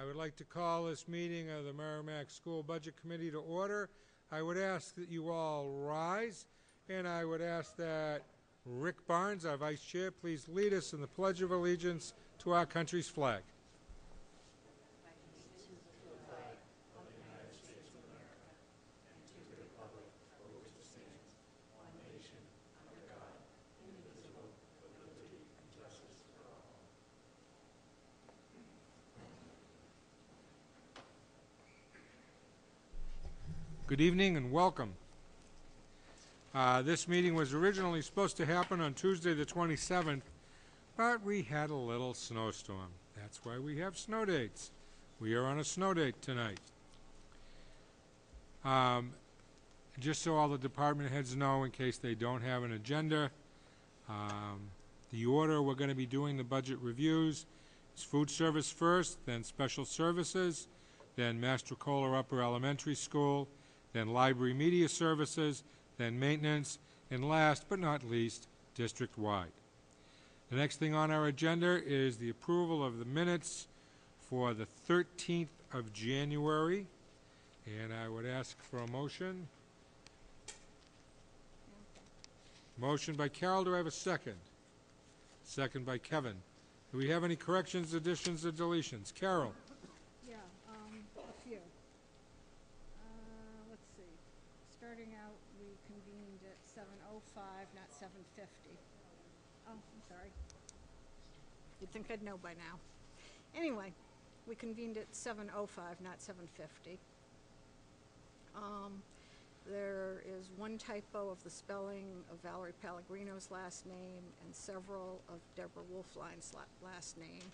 I would like to call this meeting of the Merrimack School Budget Committee to order. I would ask that you all rise, and I would ask that Rick Barnes, our Vice Chair, please lead us in the Pledge of Allegiance to our country's flag. Good evening and welcome. This meeting was originally supposed to happen on Tuesday the 27th, but we had a little snowstorm. That's why we have snow dates. We are on a snow date tonight. Just so all the department heads know, in case they don't have an agenda, the order we're going to be doing the budget reviews is food service first, then special services, then Mastrocola Upper Elementary School, then library media services, then maintenance, and last but not least, district-wide. The next thing on our agenda is the approval of the minutes for the 13th of January, and I would ask for a motion. Motion by Carol. Do I have a second? Second by Kevin. Do we have any corrections, additions, or deletions? Carol? A few. Let's see. Starting out, we convened at 7:05, not 7:50. Oh, I'm sorry. You'd think I'd know by now. Anyway, we convened at 7:05, not 7:50. There is one typo of the spelling of Valerie Pellegrino's last name and several of Deborah Wolfline's last name.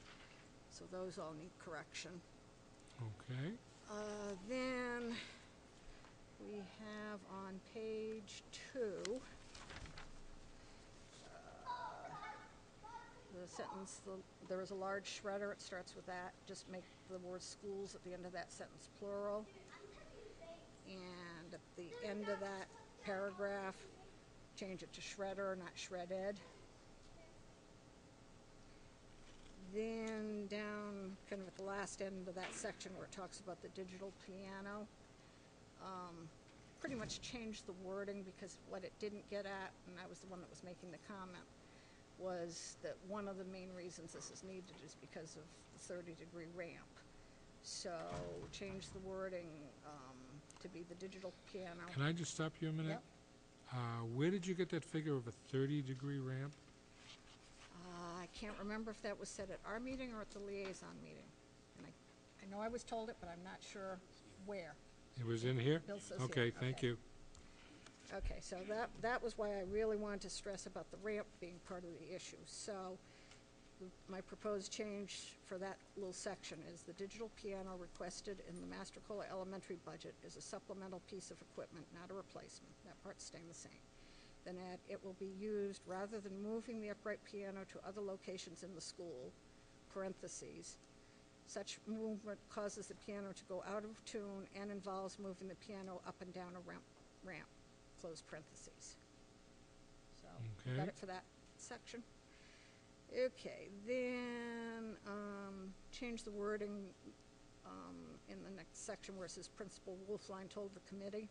So those all need correction. Okay. Then we have on page 2 the sentence, there is a large shredder. It starts with that. Just make the word schools at the end of that sentence plural. And at the end of that paragraph, change it to shredder, not shredded. Then down kind of at the last end of that section where it talks about the digital piano, pretty much changed the wording because what it didn't get at, and I was the one that was making the comment, was that one of the main reasons this is needed is because of the 30-degree ramp. So change the wording to be the digital piano. Can I just stop you a minute? Yep. Where did you get that figure of a 30-degree ramp? I can't remember if that was said at our meeting or at the liaison meeting. And I know I was told it, but I'm not sure where. It was in here? Bill says okay, here. Thank you. Okay, so that was why I really wanted to stress about the ramp being part of the issue. So my proposed change for that little section is the digital piano requested in the Mastrocola Elementary budget is a supplemental piece of equipment, not a replacement. That part's staying the same. Then add, it will be used rather than moving the upright piano to other locations in the school, parentheses. Such movement causes the piano to go out of tune and involves moving the piano up and down a ramp, close parentheses. So, Okay. got it for that section? Okay, then change the wording in the next section where it says Principal Wolfline told the committee.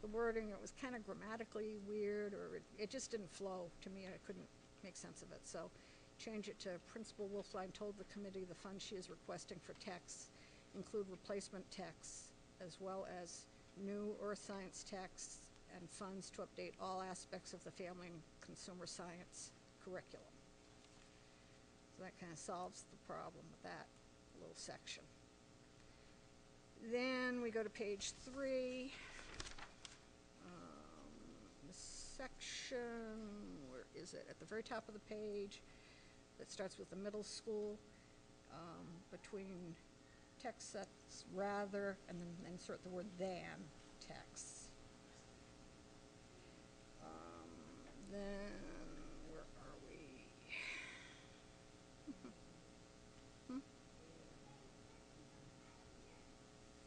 The wording, it was kind of grammatically weird, or it just didn't flow to me. I couldn't make sense of it. So change it to Principal Wolfline told the committee the funds she is requesting for texts include replacement texts as well as new earth science texts and funds to update all aspects of the family and consumer science curriculum. So that kind of solves the problem with that little section. Then we go to page 3. The section, where is it? At the very top of the page that starts with the middle school, between text sets rather, and then insert the word than texts. Then, where are we?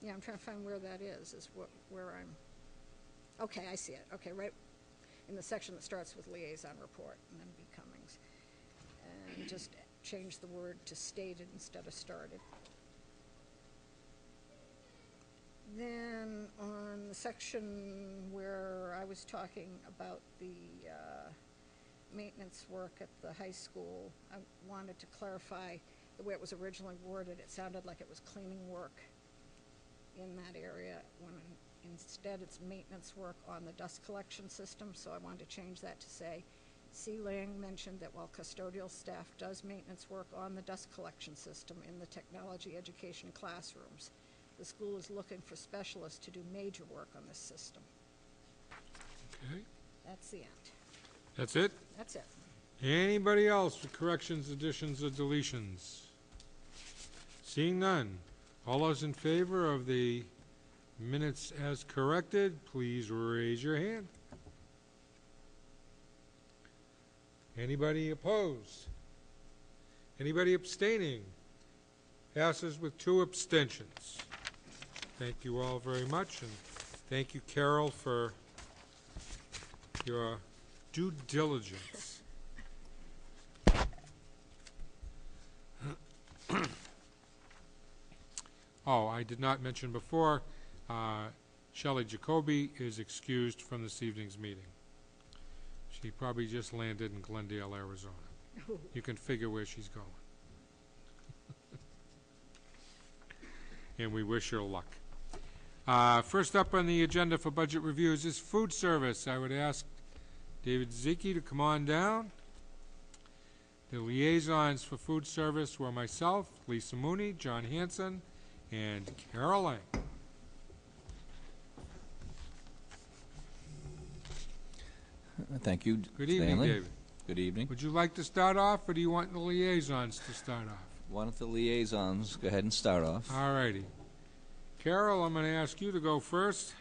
Yeah, I'm trying to find where that is where I'm. Okay, I see it. Okay, right in the section that starts with liaison report and then B. Cummings. And just change the word to stated instead of started. Then on the section where I was talking about the maintenance work at the high school, I wanted to clarify the way it was originally worded. It sounded like it was cleaning work in that area, when instead it's maintenance work on the dust collection system. So I wanted to change that to say, C. Lang mentioned that while custodial staff does maintenance work on the dust collection system in the technology education classrooms, the school is looking for specialists to do major work on this system. Okay, That's the end. that's it? That's it. Anybody else for corrections, additions, or deletions? Seeing none, all those in favor of the minutes as corrected, please raise your hand. Anybody opposed? Anybody abstaining? Passes with 2 abstentions. Thank you all very much, and thank you, Carol, for your due diligence. Oh, I did not mention before, Shelley Jacoby is excused from this evening's meeting. She probably just landed in Glendale, Arizona. You can figure where she's going. And we wish her luck. First up on the agenda for budget reviews is food service. I would ask David Zicke to come on down. The liaisons for food service were myself, Lisa Mooney, John Hanson, and Carol Lang. Thank you, Good evening, Stanley. David. Good evening. Would you like to start off, or do you want the liaisons to start off? Why don't the liaisons go ahead and start off? All righty. Carol, I'm going to ask you to go first.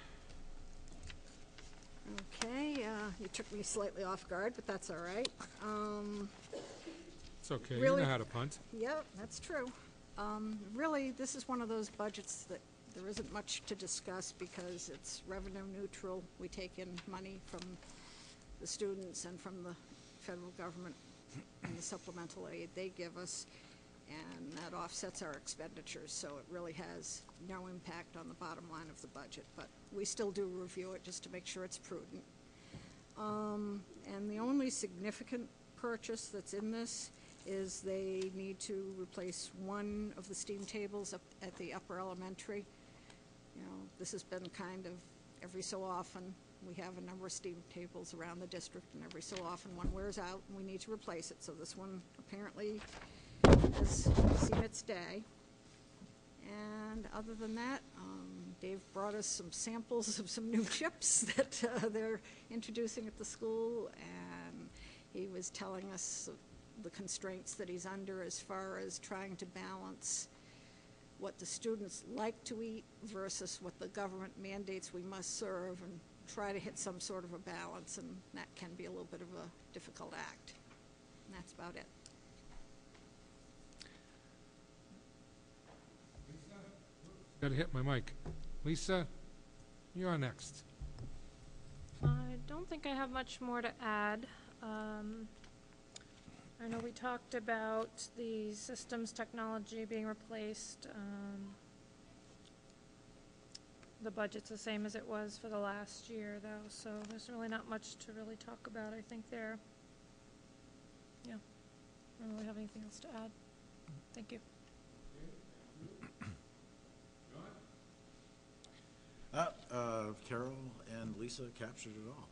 Okay, you took me slightly off guard, but that's all right. It's okay. Really? You know how to punt. Yep, that's true. Really, this is one of those budgets that there isn't much to discuss because it's revenue neutral. We take in money from the students and from the federal government and the supplemental aid they give us, and that offsets our expenditures, so it really has no impact on the bottom line of the budget. But we still do review it just to make sure it's prudent. And the only significant purchase that's in this is they need to replace one of the steam tables up at the upper elementary. You know, this has been kind of every so often. We have a number of steam tables around the district, and every so often one wears out and we need to replace it. So this one apparently has seen its day. And other than that, Dave brought us some samples of some new chips that they're introducing at the school, and he was telling us the constraints that he's under as far as trying to balance what the students like to eat versus what the government mandates we must serve, and try to hit some sort of a balance, and that can be a little bit of a difficult act. And that's about it. Got to hit my mic. Lisa, you're next. I don't think I have much more to add. I know we talked about the systems technology being replaced. The budget's the same as it was for the last year, though, so there's really not much to really talk about, I think, there. Yeah, I don't really have anything else to add. Thank you. Carol and Lisa captured it all.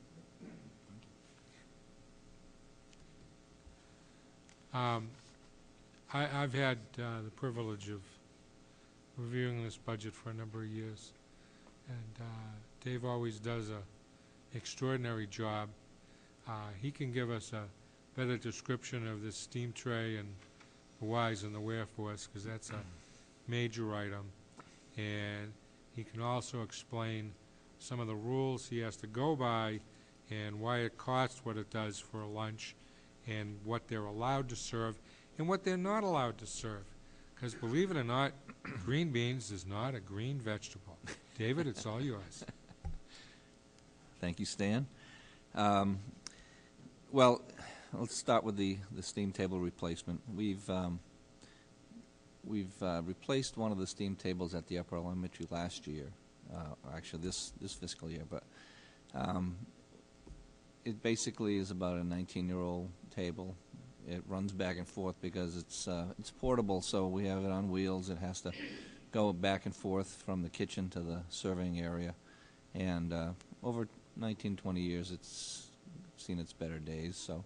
I've had the privilege of reviewing this budget for a number of years, and Dave always does an extraordinary job. He can give us a better description of this steam tray and the whys and the wherefores, because that's a major item, and he can also explain some of the rules he has to go by and why it costs what it does for a lunch, and what they're allowed to serve and what they're not allowed to serve. Because believe it or not, green beans is not a green vegetable. David, it's all yours. Thank you, Stan. Well, let's start with the steam table replacement. We've replaced one of the steam tables at the upper elementary last year, actually this fiscal year, but it basically is about a 19-year-old table. It runs back and forth because it's portable, so we have it on wheels. It has to go back and forth from the kitchen to the serving area, and over 19, 20 years, it's seen its better days. So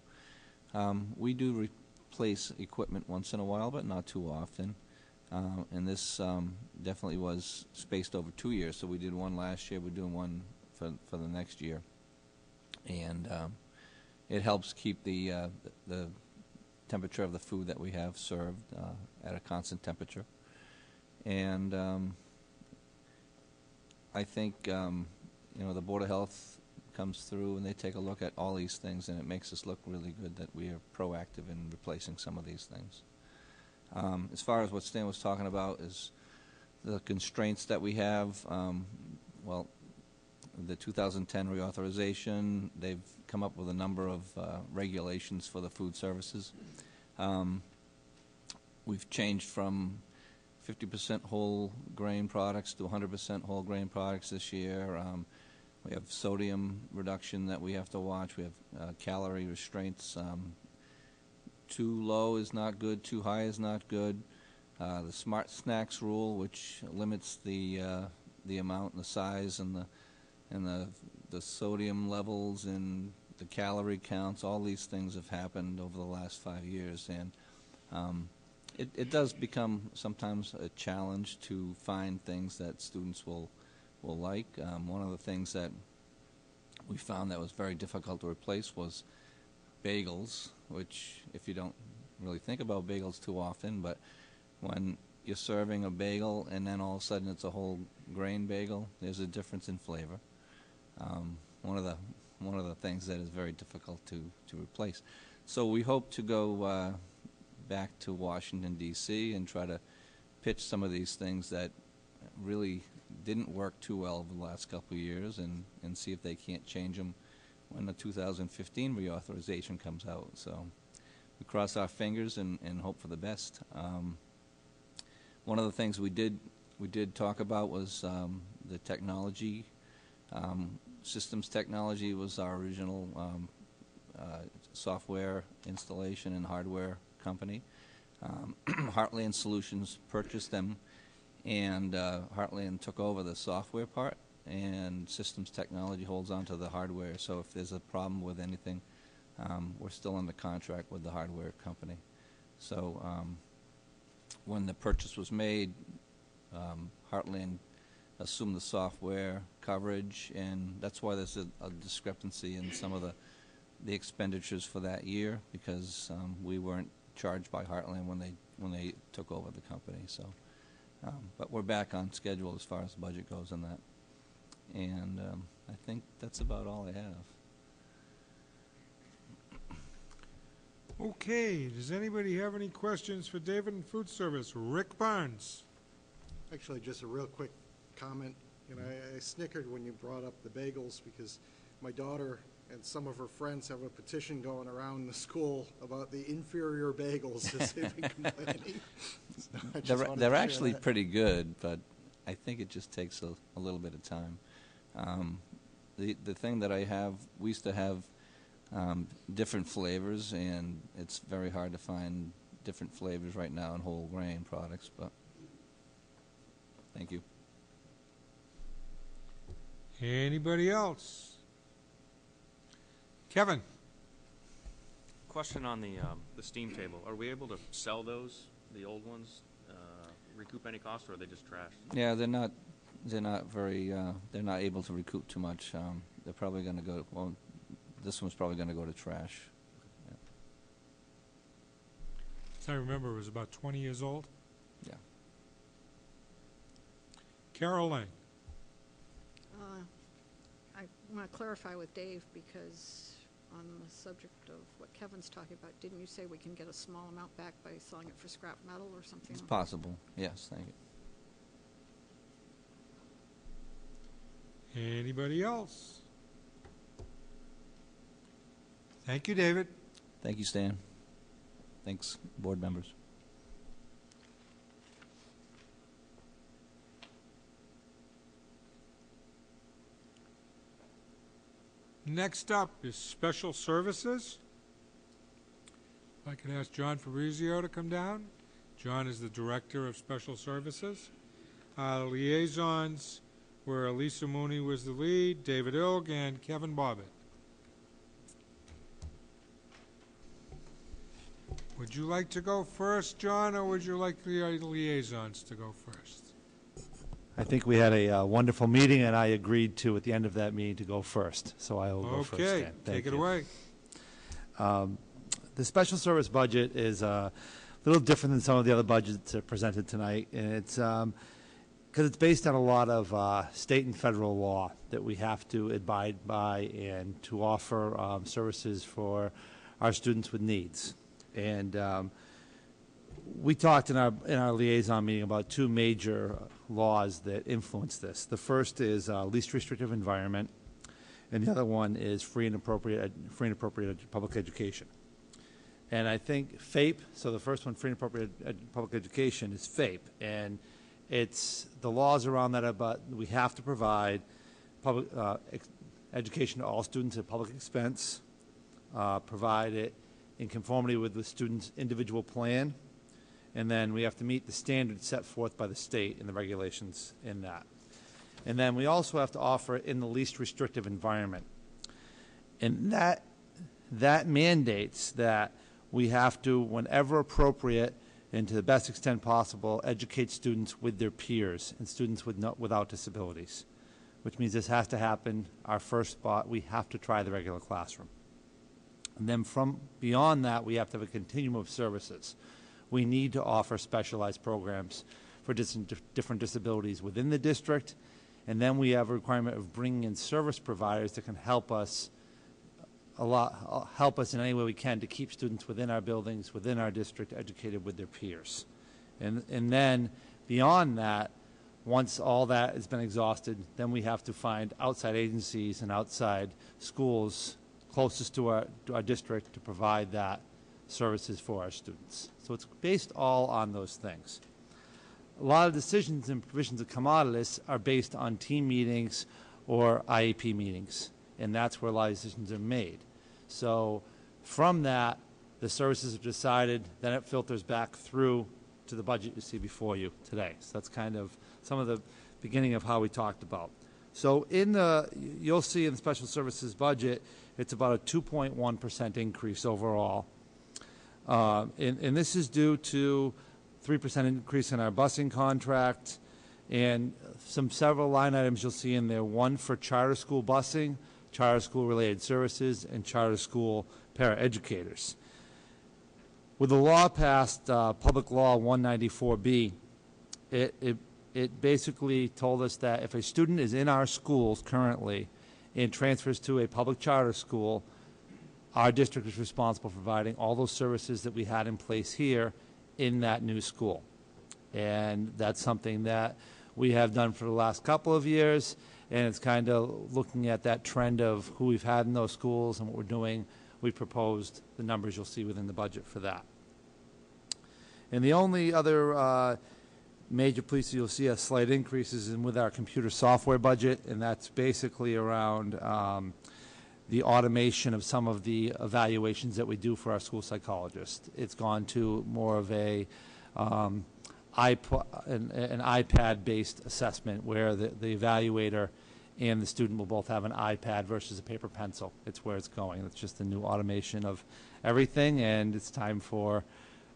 we do replace equipment once in a while, but not too often. And this definitely was spaced over 2 years. So we did one last year. We're doing one for the next year, and it helps keep the temperature of the food that we have served at a constant temperature. And I think the Board of Health comes through and they take a look at all these things, and it makes us look really good that we are proactive in replacing some of these things. As far as what Stan was talking about is the constraints that we have, well, the 2010 reauthorization, they've come up with a number of regulations for the food services. We've changed from 50% whole grain products to 100% whole grain products this year. We have sodium reduction that we have to watch. We have calorie restraints. Too low is not good. Too high is not good. The Smart Snacks rule, which limits the amount and the size and the sodium levels and the calorie counts. All these things have happened over the last 5 years, and it does become sometimes a challenge to find things that students will like. One of the things that we found that was very difficult to replace was bagels, which, if you don't really think about bagels too often, but when you're serving a bagel and then all of a sudden it's a whole grain bagel, there's a difference in flavor. One of the things that is very difficult to replace. So we hope to go back to Washington, D.C. and try to pitch some of these things that really didn't work too well over the last couple of years, and see if they can't change them when the 2015 reauthorization comes out. So we cross our fingers and hope for the best. One of the things we did talk about was the technology. Systems Technology was our original software installation and hardware company. Heartland Solutions purchased them, and Heartland took over the software part, and Systems Technology holds on to the hardware. So if there's a problem with anything, we're still under contract with the hardware company. So when the purchase was made, Heartland assumed the software coverage, and that's why there's a discrepancy in some of the expenditures for that year, because we weren't charged by Heartland when they took over the company. So, but we're back on schedule as far as the budget goes on that, and I think that's about all I have. Okay, does anybody have any questions for David in food service? Rick Barnes. Actually, just a real quick comment. I snickered when you brought up the bagels, because my daughter and some of her friends have a petition going around the school about the inferior bagels as they've been complaining. So They're actually pretty good, but I think it just takes a little bit of time. The thing that we used to have different flavors, and it's very hard to find different flavors right now in whole grain products, but thank you. Anybody else? Kevin? Question on the steam table. Are we able to sell those, the old ones, recoup any cost, or are they just trash? Yeah, they're not very. They're not able to recoup too much. They're probably going to go. Well, this one's probably going to go to trash. Yeah. As I remember, it was about 20 years old. Yeah. Carol Lane. I want to clarify with Dave, because on the subject of what Kevin's talking about, didn't you say we can get a small amount back by selling it for scrap metal or something? It's possible. Yes, thank you. Anybody else? Thank you, David. Thank you, Stan. Thanks, board members. Next up is special services. If I could ask John Fabrizio to come down. John is the Director of Special Services. Liaisons were Elisa Mooney was the lead, David Ilg, and Kevin Bobbitt. Would you like to go first, John, or would you like the liaisons to go first? I think we had a wonderful meeting, and I agreed to, at the end of that meeting, to go first. So I will go first. Okay, Dan. Thank take it you. away. The special service budget is a little different than some of the other budgets that are presented tonight, and it's because it's based on a lot of state and federal law that we have to abide by and to offer services for our students with needs. And we talked in our liaison meeting about two major laws that influence this. The first is least restrictive environment, and the other one is free and appropriate public education. And I think FAPE, so the first one, free and appropriate public education, is FAPE, and it's the laws around that about we have to provide public education to all students at public expense, provide it in conformity with the student's individual plan, and then we have to meet the standards set forth by the state and the regulations in that. And then we also have to offer it in the least restrictive environment. And that mandates that we have to, whenever appropriate and to the best extent possible, educate students with their peers and students without disabilities, which means this has to happen. Our first spot, we have to try the regular classroom. And then from beyond that, we have to have a continuum of services. We need to offer specialized programs for different disabilities within the district, and then we have a requirement of bringing in service providers that can help us in any way we can to keep students within our buildings, within our district, educated with their peers. And then beyond that, once all that has been exhausted, then we have to find outside agencies and outside schools closest to our district to provide that services for our students. So it's based all on those things. A lot of decisions and provisions that come out of this are based on team meetings or IEP meetings, and that's where a lot of decisions are made. So from that, the services are decided, then it filters back through to the budget you see before you today. So that's kind of some of the beginning of how we talked about. So you'll see in the special services budget, it's about a 2.1% increase overall. And this is due to 3% increase in our busing contract and several line items you'll see in there. One for charter school busing, charter school related services, and charter school paraeducators. With the law passed, Public Law 194B, it basically told us that if a student is in our schools currently and transfers to a public charter school, our district is responsible for providing all those services that we had in place here in that new school. And that's something that we have done for the last couple of years, and it's kind of looking at that trend of who we've had in those schools and what we're doing. We proposed the numbers you'll see within the budget for that. And the only other major piece you'll see a slight increase is with our computer software budget, and that's basically around the automation of some of the evaluations that we do for our school psychologists. It's gone to more of an iPad-based assessment where the evaluator and the student will both have an iPad versus a paper pencil. It's where it's going. It's just a new automation of everything, and it's time for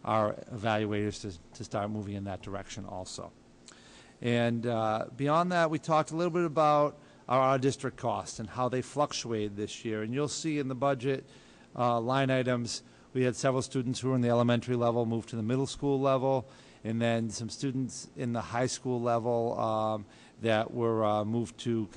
our evaluators to start moving in that direction also. And beyond that, we talked a little bit about our district costs and how they fluctuated this year. And you'll see in the budget line items, we had several students who were in the elementary level move to the middle school level, and then some students in the high school level that were moved to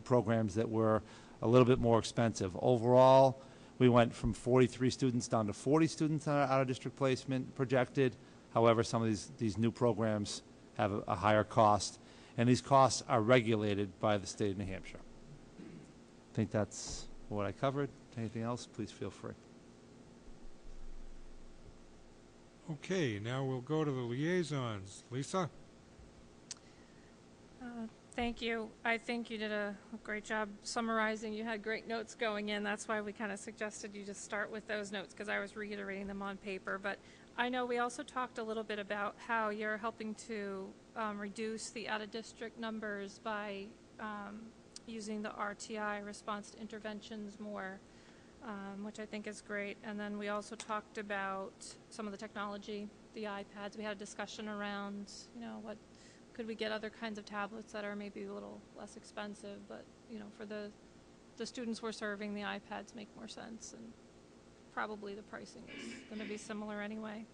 programs that were a little bit more expensive. Overall, we went from 43 students down to 40 students on our out-of-district placement projected. However, some of these new programs have a higher cost, and these costs are regulated by the state of New Hampshire. I think that's what I covered. Anything else, please feel free. Okay, now we'll go to the liaisons. Lisa? Thank you. I think you did a great job summarizing. You had great notes going in. That's why we kind of suggested you just start with those notes, because I was reiterating them on paper. But I know we also talked a little bit about how you're helping to reduce the out-of-district numbers by using the RTI, response to interventions, more, which I think is great. And then we also talked about some of the technology, the iPads. We had a discussion around, what could we get other kinds of tablets that are maybe a little less expensive, but, for the students we're serving, the iPads make more sense, and probably the pricing is going to be similar anyway.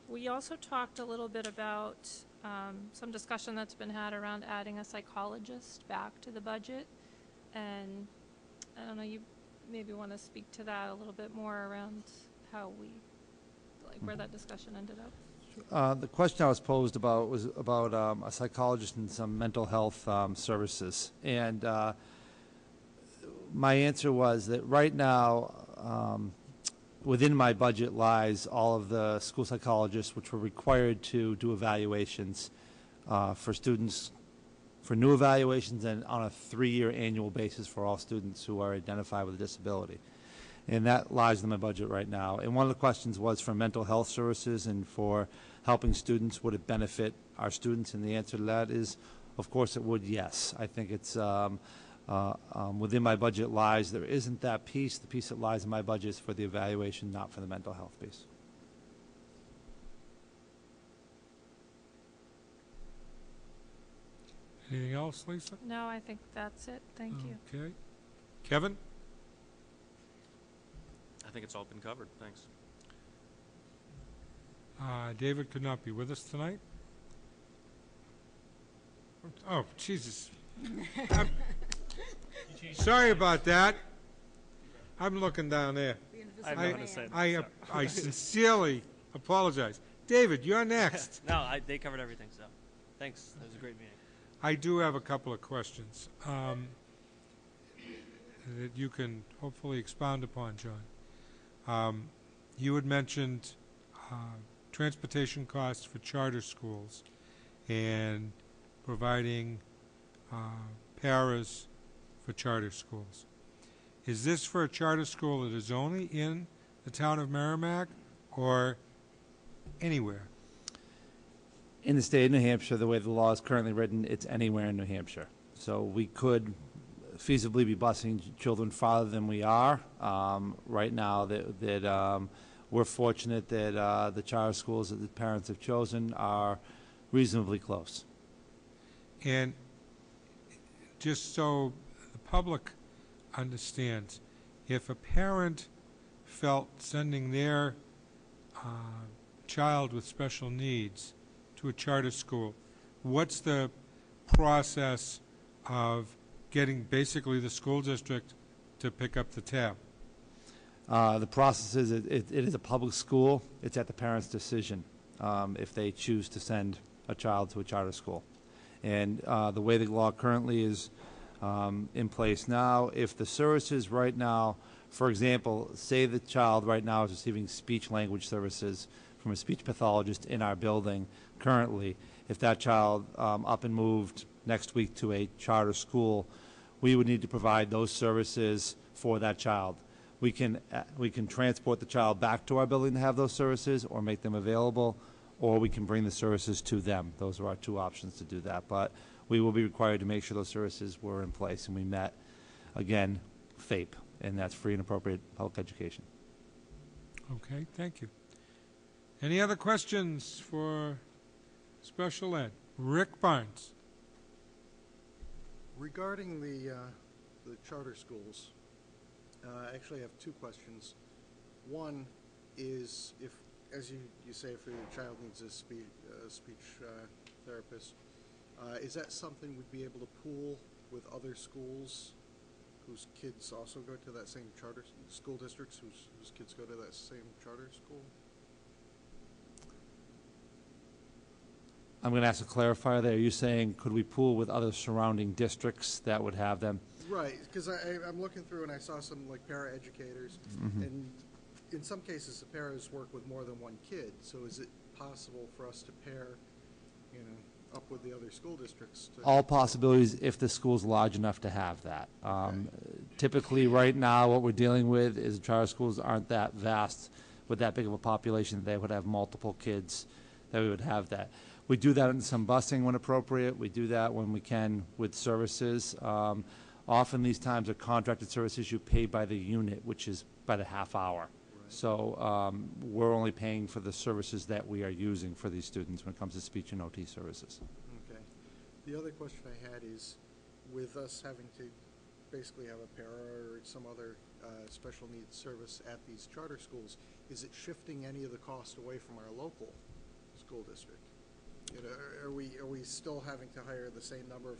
We also talked a little bit about some discussion that's been had around adding a psychologist back to the budget, and I don't know, you maybe want to speak to that a little bit more around how where that discussion ended up. The question I was posed about was about a psychologist and some mental health services. And my answer was that right now, within my budget lies all of the school psychologists which were required to do evaluations for students, for new evaluations, and on a 3-year annual basis for all students who are identified with a disability. And that lies in my budget right now. And one of the questions was for mental health services and for helping students, would it benefit our students? And the answer to that is, of course it would, yes. I think it's within my budget lies. There isn't that piece. The piece that lies in my budget is for the evaluation, not for the mental health piece. Anything else, Lisa? No, I think that's it. Thank you. Okay. Kevin? I think it's all been covered. Thanks. David could not be with us tonight. Oh, Jesus. Sorry about that. I'm looking down there. I have nothing to say. I sincerely apologize. David, you're next. No, they covered everything, so thanks. That was a great meeting. I do have a couple of questions that you can hopefully expound upon, John. You had mentioned transportation costs for charter schools and providing paras for charter schools. Is this for a charter school that is only in the town of Merrimack or anywhere? In the state of New Hampshire, the way the law is currently written, it's anywhere in New Hampshire. So we could feasibly be busing children farther than we are. Right now, that we're fortunate that the charter schools that the parents have chosen are reasonably close. And just so the public understands, if a parent felt sending their child with special needs to a charter school, what's the process of getting basically the school district to pick up the tab? The process is it is a public school. It's at the parent's decision if they choose to send a child to a charter school. And the way the law currently is in place now, if the services right now, for example, say the child right now is receiving speech language services from a speech pathologist in our building currently, if that child up and moved next week to a charter school, we would need to provide those services for that child. We can transport the child back to our building to have those services or make them available, or we can bring the services to them. Those are our two options to do that. But we will be required to make sure those services were in place, and we met, again, FAPE, and that's free and appropriate public education. Okay, thank you. Any other questions for special ed? Rick Barnes. Regarding the charter schools, I actually have two questions. One is, if, as you say, if your child needs a speech therapist, is that something we'd be able to pool with other schools whose kids also go to that same charter school districts, whose kids go to that same charter school? I'm going to ask a clarifier there. Are you saying could we pool with other surrounding districts that would have them? Right, because I'm looking through and I saw some like para-educators, and in some cases, the paras work with more than one kid, so is it possible for us to pair, up with the other school districts? All possibilities if the school's large enough to have that. Typically, right now, what we're dealing with is charter schools aren't that vast with that big of a population that they would have multiple kids, that we would have that. We do that in some busing when appropriate. We do that when we can with services. Often these times are contracted services you pay by the unit, which is by the half hour. Right. So we're only paying for the services that we are using for these students when it comes to speech and OT services. Okay. The other question I had is, with us having to basically have a para or some other special needs service at these charter schools, is it shifting any of the cost away from our local school district? Are we still having to hire the same number of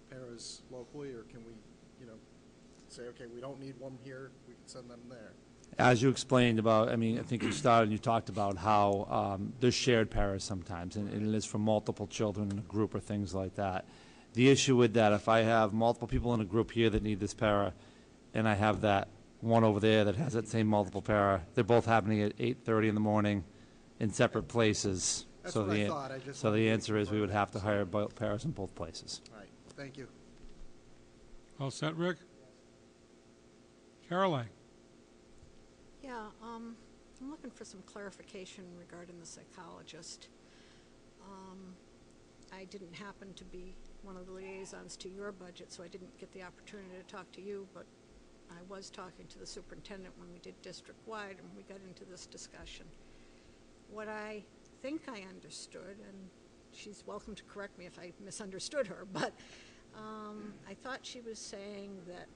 paras locally, or can we, say, okay, we don't need one here, we can send them there? As you explained about, I think you started and you talked about how there's shared paras sometimes, and it is for multiple children in a group or things like that. The issue with that, if I have multiple people in a group here that need this para, and I have that one over there that has that same multiple para, they're both happening at 8:30 in the morning in separate places. That's So what I thought. I just so wanted the to answer is we would confirm have to that. hire both paras in both places. All right, thank you. All set, Rick? Caroline? Yeah, I'm looking for some clarification regarding the psychologist. I didn't happen to be one of the liaisons to your budget, so I didn't get the opportunity to talk to you, but I was talking to the superintendent when we did district-wide, and we got into this discussion. What I think I understood, and she's welcome to correct me if I misunderstood her, but I thought she was saying that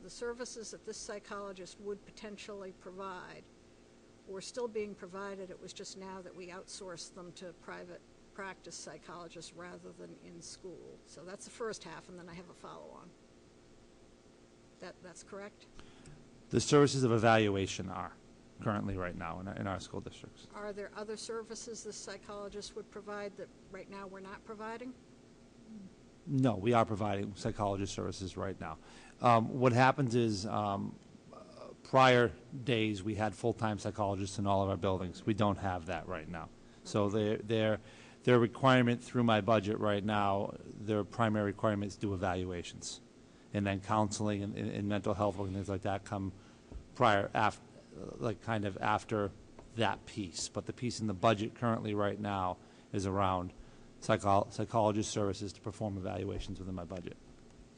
the services that this psychologist would potentially provide were still being provided. It was just now that we outsourced them to private practice psychologists rather than in school. So that's the first half, and then I have a follow-on. That's correct? The services of evaluation are currently right now in our school districts. Are there other services this psychologist would provide that right now we're not providing? No, we are providing psychologist services right now. What happens is, prior days, we had full-time psychologists in all of our buildings. We don't have that right now. So their requirement through my budget right now, their primary requirement is to do evaluations. And then counseling and mental health and things like that come after that piece. But the piece in the budget currently right now is around psychologist services to perform evaluations within my budget.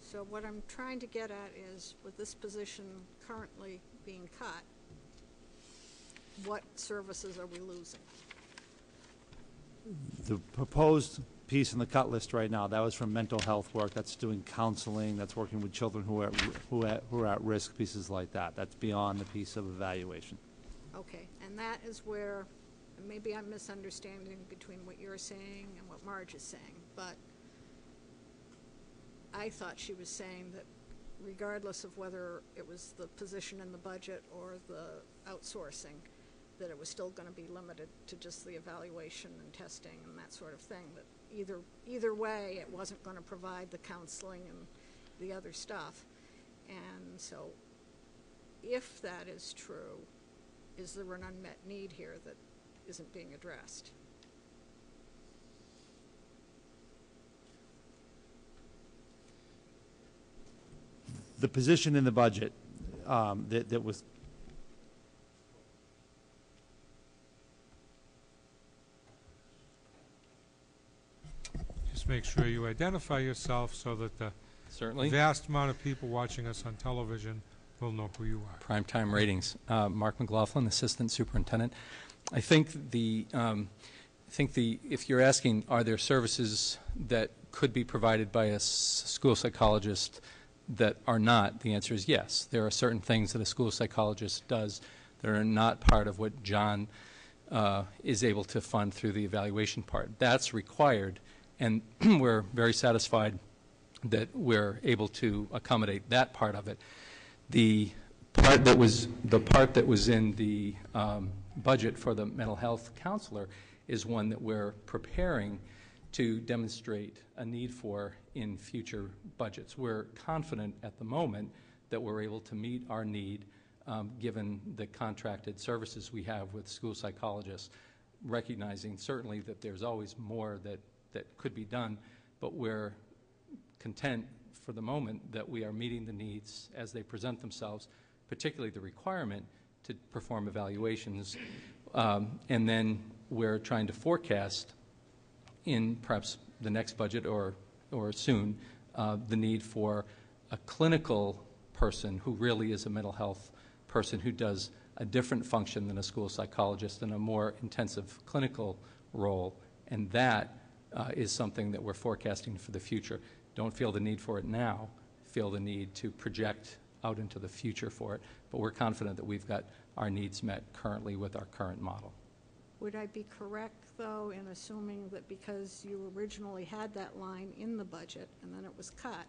So what I'm trying to get at is, with this position currently being cut, what services are we losing? The proposed piece in the cut list right now, that was from mental health work. That's doing counseling. That's working with children who are at risk, pieces like that. That's beyond the piece of evaluation. Okay, and that is where, and maybe I'm misunderstanding between what you're saying and what Marge is saying, but I thought she was saying that regardless of whether it was the position in the budget or the outsourcing, that it was still going to be limited to just the evaluation and testing and that sort of thing, that either way, it wasn't going to provide the counseling and the other stuff. And so if that is true, is there an unmet need here that isn't being addressed? The position in the budget that was Just make sure you identify yourself so that the Certainly. vast amount of people watching us on television will know who you are. Primetime ratings. Mark McLaughlin, Assistant Superintendent. I think if you're asking, are there services that could be provided by a school psychologist that are not, the answer is yes. There are certain things that a school psychologist does that are not part of what John is able to fund through the evaluation part. That's required, and we're very satisfied that we're able to accommodate that part of it. The part that was in the budget for the mental health counselor is one that we're preparing to demonstrate a need for in future budgets. We're confident at the moment that we're able to meet our need given the contracted services we have with school psychologists, recognizing certainly that there's always more that could be done, but we're content for the moment that we are meeting the needs as they present themselves, particularly the requirement to perform evaluations. And then we're trying to forecast in perhaps the next budget or soon the need for a clinical person who really is a mental health person who does a different function than a school psychologist and a more intensive clinical role. And that is something that we're forecasting for the future. Don't feel the need for it now, feel the need to project out into the future for it. But we're confident that we've got our needs met currently with our current model. Would I be correct, though, in assuming that because you originally had that line in the budget and then it was cut,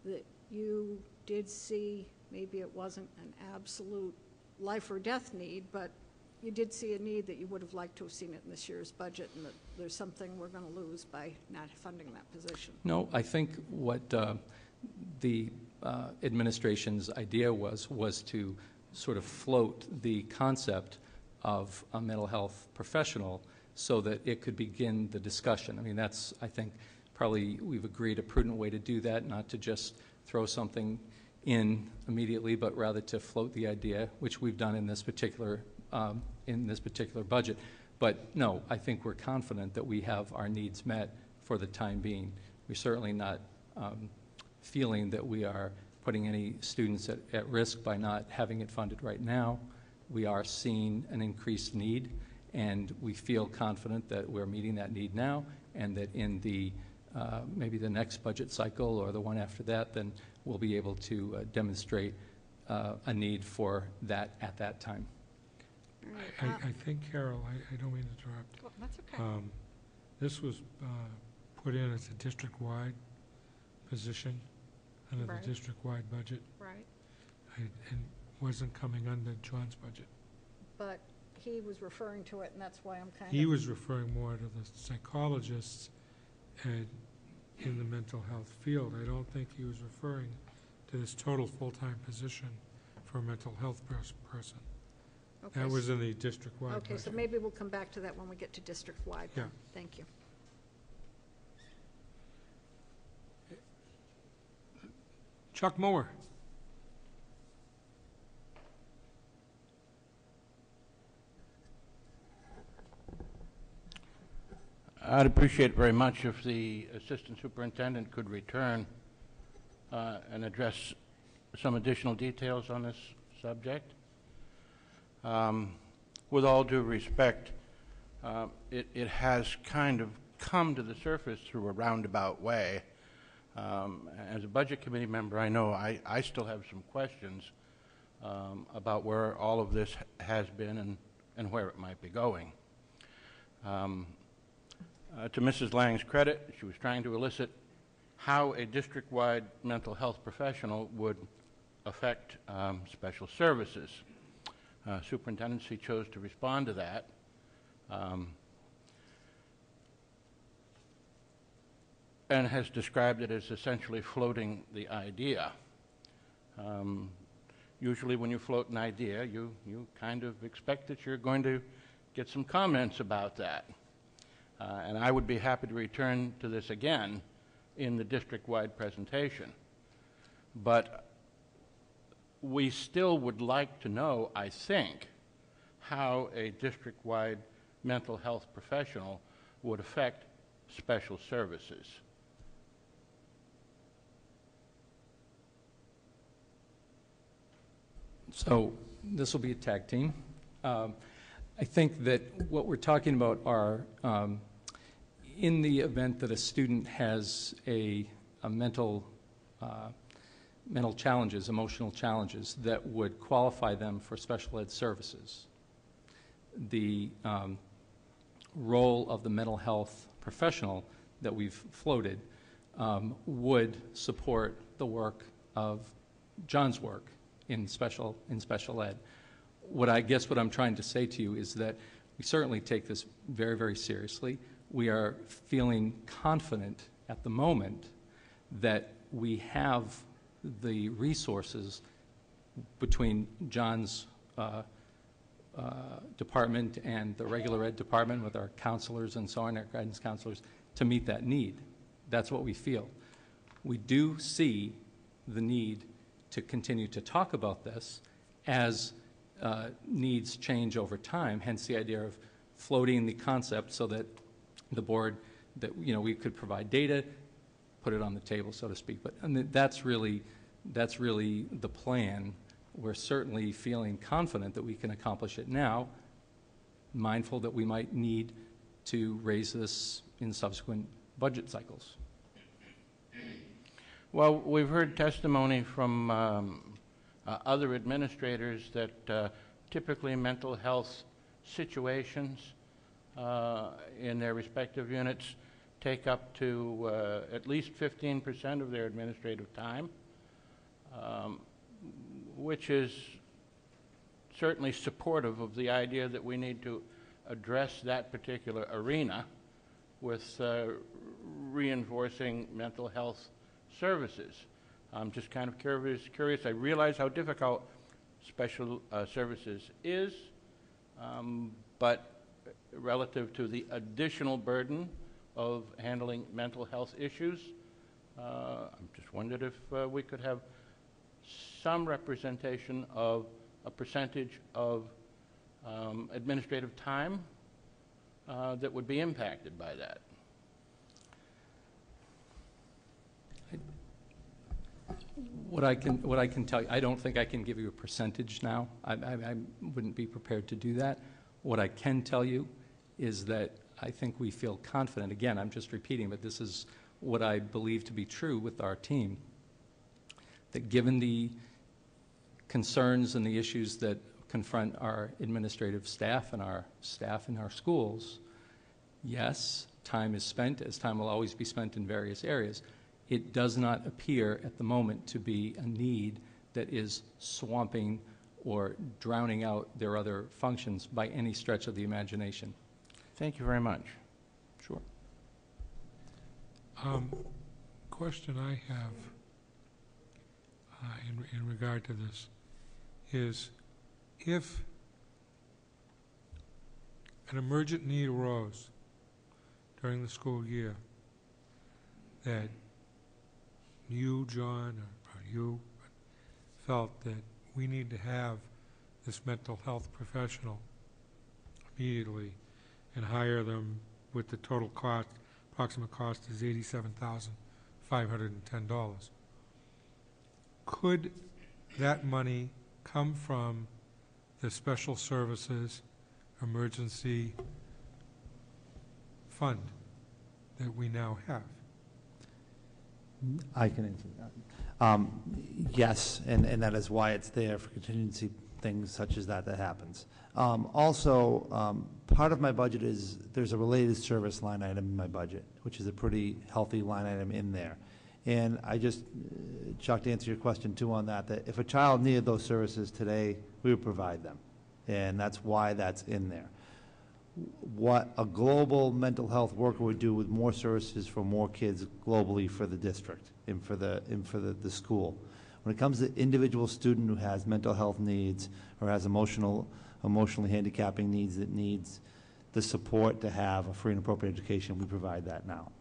that you did see, maybe it wasn't an absolute life or death need, but you did see a need that you would have liked to have seen it in this year's budget, and that there's something we're going to lose by not funding that position? No, I think what the administration's idea was to sort of float the concept of a mental health professional so that it could begin the discussion. I mean, that's, I think, probably we've agreed a prudent way to do that, not to just throw something in immediately, but rather to float the idea, which we've done in this particular budget. But no, I think we're confident that we have our needs met for the time being. We're certainly not feeling that we are putting any students at risk by not having it funded right now. We are seeing an increased need, and we feel confident that we're meeting that need now, and that in the maybe the next budget cycle or the one after that, then we'll be able to demonstrate a need for that at that time. I think, Carol, I don't mean to interrupt. Oh, that's okay. This was put in as a district-wide position under Right. the district-wide budget. Right. And wasn't coming under John's budget. But he was referring to it, and that's why I'm kind He of... was referring more to the psychologists and in the mental health field. I don't think he was referring to this total full-time position for a mental health person. Okay, That was in the district-wide okay, so budget. maybe we'll come back to that when we get to district-wide. then. Yeah. Thank you. Chuck Moore. I'd appreciate very much if the assistant superintendent could return and address some additional details on this subject. With all due respect, it has kind of come to the surface through a roundabout way. As a budget committee member, I know I still have some questions about where all of this has been and where it might be going. To Mrs. Lang's credit, she was trying to elicit how a district-wide mental health professional would affect special services. Superintendency chose to respond to that. And has described it as essentially floating the idea. Usually when you float an idea, you kind of expect that you're going to get some comments about that. And I would be happy to return to this again in the district-wide presentation. But we still would like to know, I think, how a district-wide mental health professional would affect special services. So this will be a tag team. I think that what we're talking about are in the event that a student has a mental challenges, emotional challenges that would qualify them for special ed services, the role of the mental health professional that we've floated would support the work of John's work in special ed. What I'm trying to say to you is that we certainly take this very, very seriously. We are feeling confident at the moment that we have the resources between John's department and the regular ed department with our counselors and so on, our guidance counselors, to meet that need. That's what we feel. We do see the need to continue to talk about this as needs change over time, hence the idea of floating the concept so that the board, that we could provide data, put it on the table, so to speak. But that's really the plan. We're certainly feeling confident that we can accomplish it now, mindful that we might need to raise this in subsequent budget cycles. Well, we've heard testimony from other administrators that typically mental health situations in their respective units take up to at least 15% of their administrative time, which is certainly supportive of the idea that we need to address that particular arena with reinforcing mental health services. I'm just kind of curious. I realize how difficult special services is, but relative to the additional burden of handling mental health issues, I'm just wondered if we could have some representation of a percentage of administrative time that would be impacted by that. What I can tell you, I don't think I can give you a percentage now. I wouldn't be prepared to do that. What I can tell you is that I think we feel confident. Again, I'm just repeating, but this is what I believe to be true with our team, that given the concerns and the issues that confront our administrative staff and our staff in our schools, yes, time is spent, as time will always be spent in various areas. It does not appear at the moment to be a need that is swamping or drowning out their other functions by any stretch of the imagination. Thank you very much. Sure. Question I have in regard to this is, if an emergent need arose during the school year that you, John, or you felt that we need to have this mental health professional immediately and hire them with the total cost, approximate cost is $87,510. Could that money come from the special services emergency fund that we now have? I can answer that. Yes, and that is why it's there for contingency things such as that happens. Also, part of my budget is there's a related service line item in my budget, which is a pretty healthy line item in there. And I just, Chuck, to answer your question too on that if a child needed those services today, we would provide them. And that's why that's in there. What a global mental health worker would do with more services for more kids globally for the district and for the school. When it comes to individual student who has mental health needs or has emotionally handicapping needs that needs the support to have a free and appropriate education, we provide that now.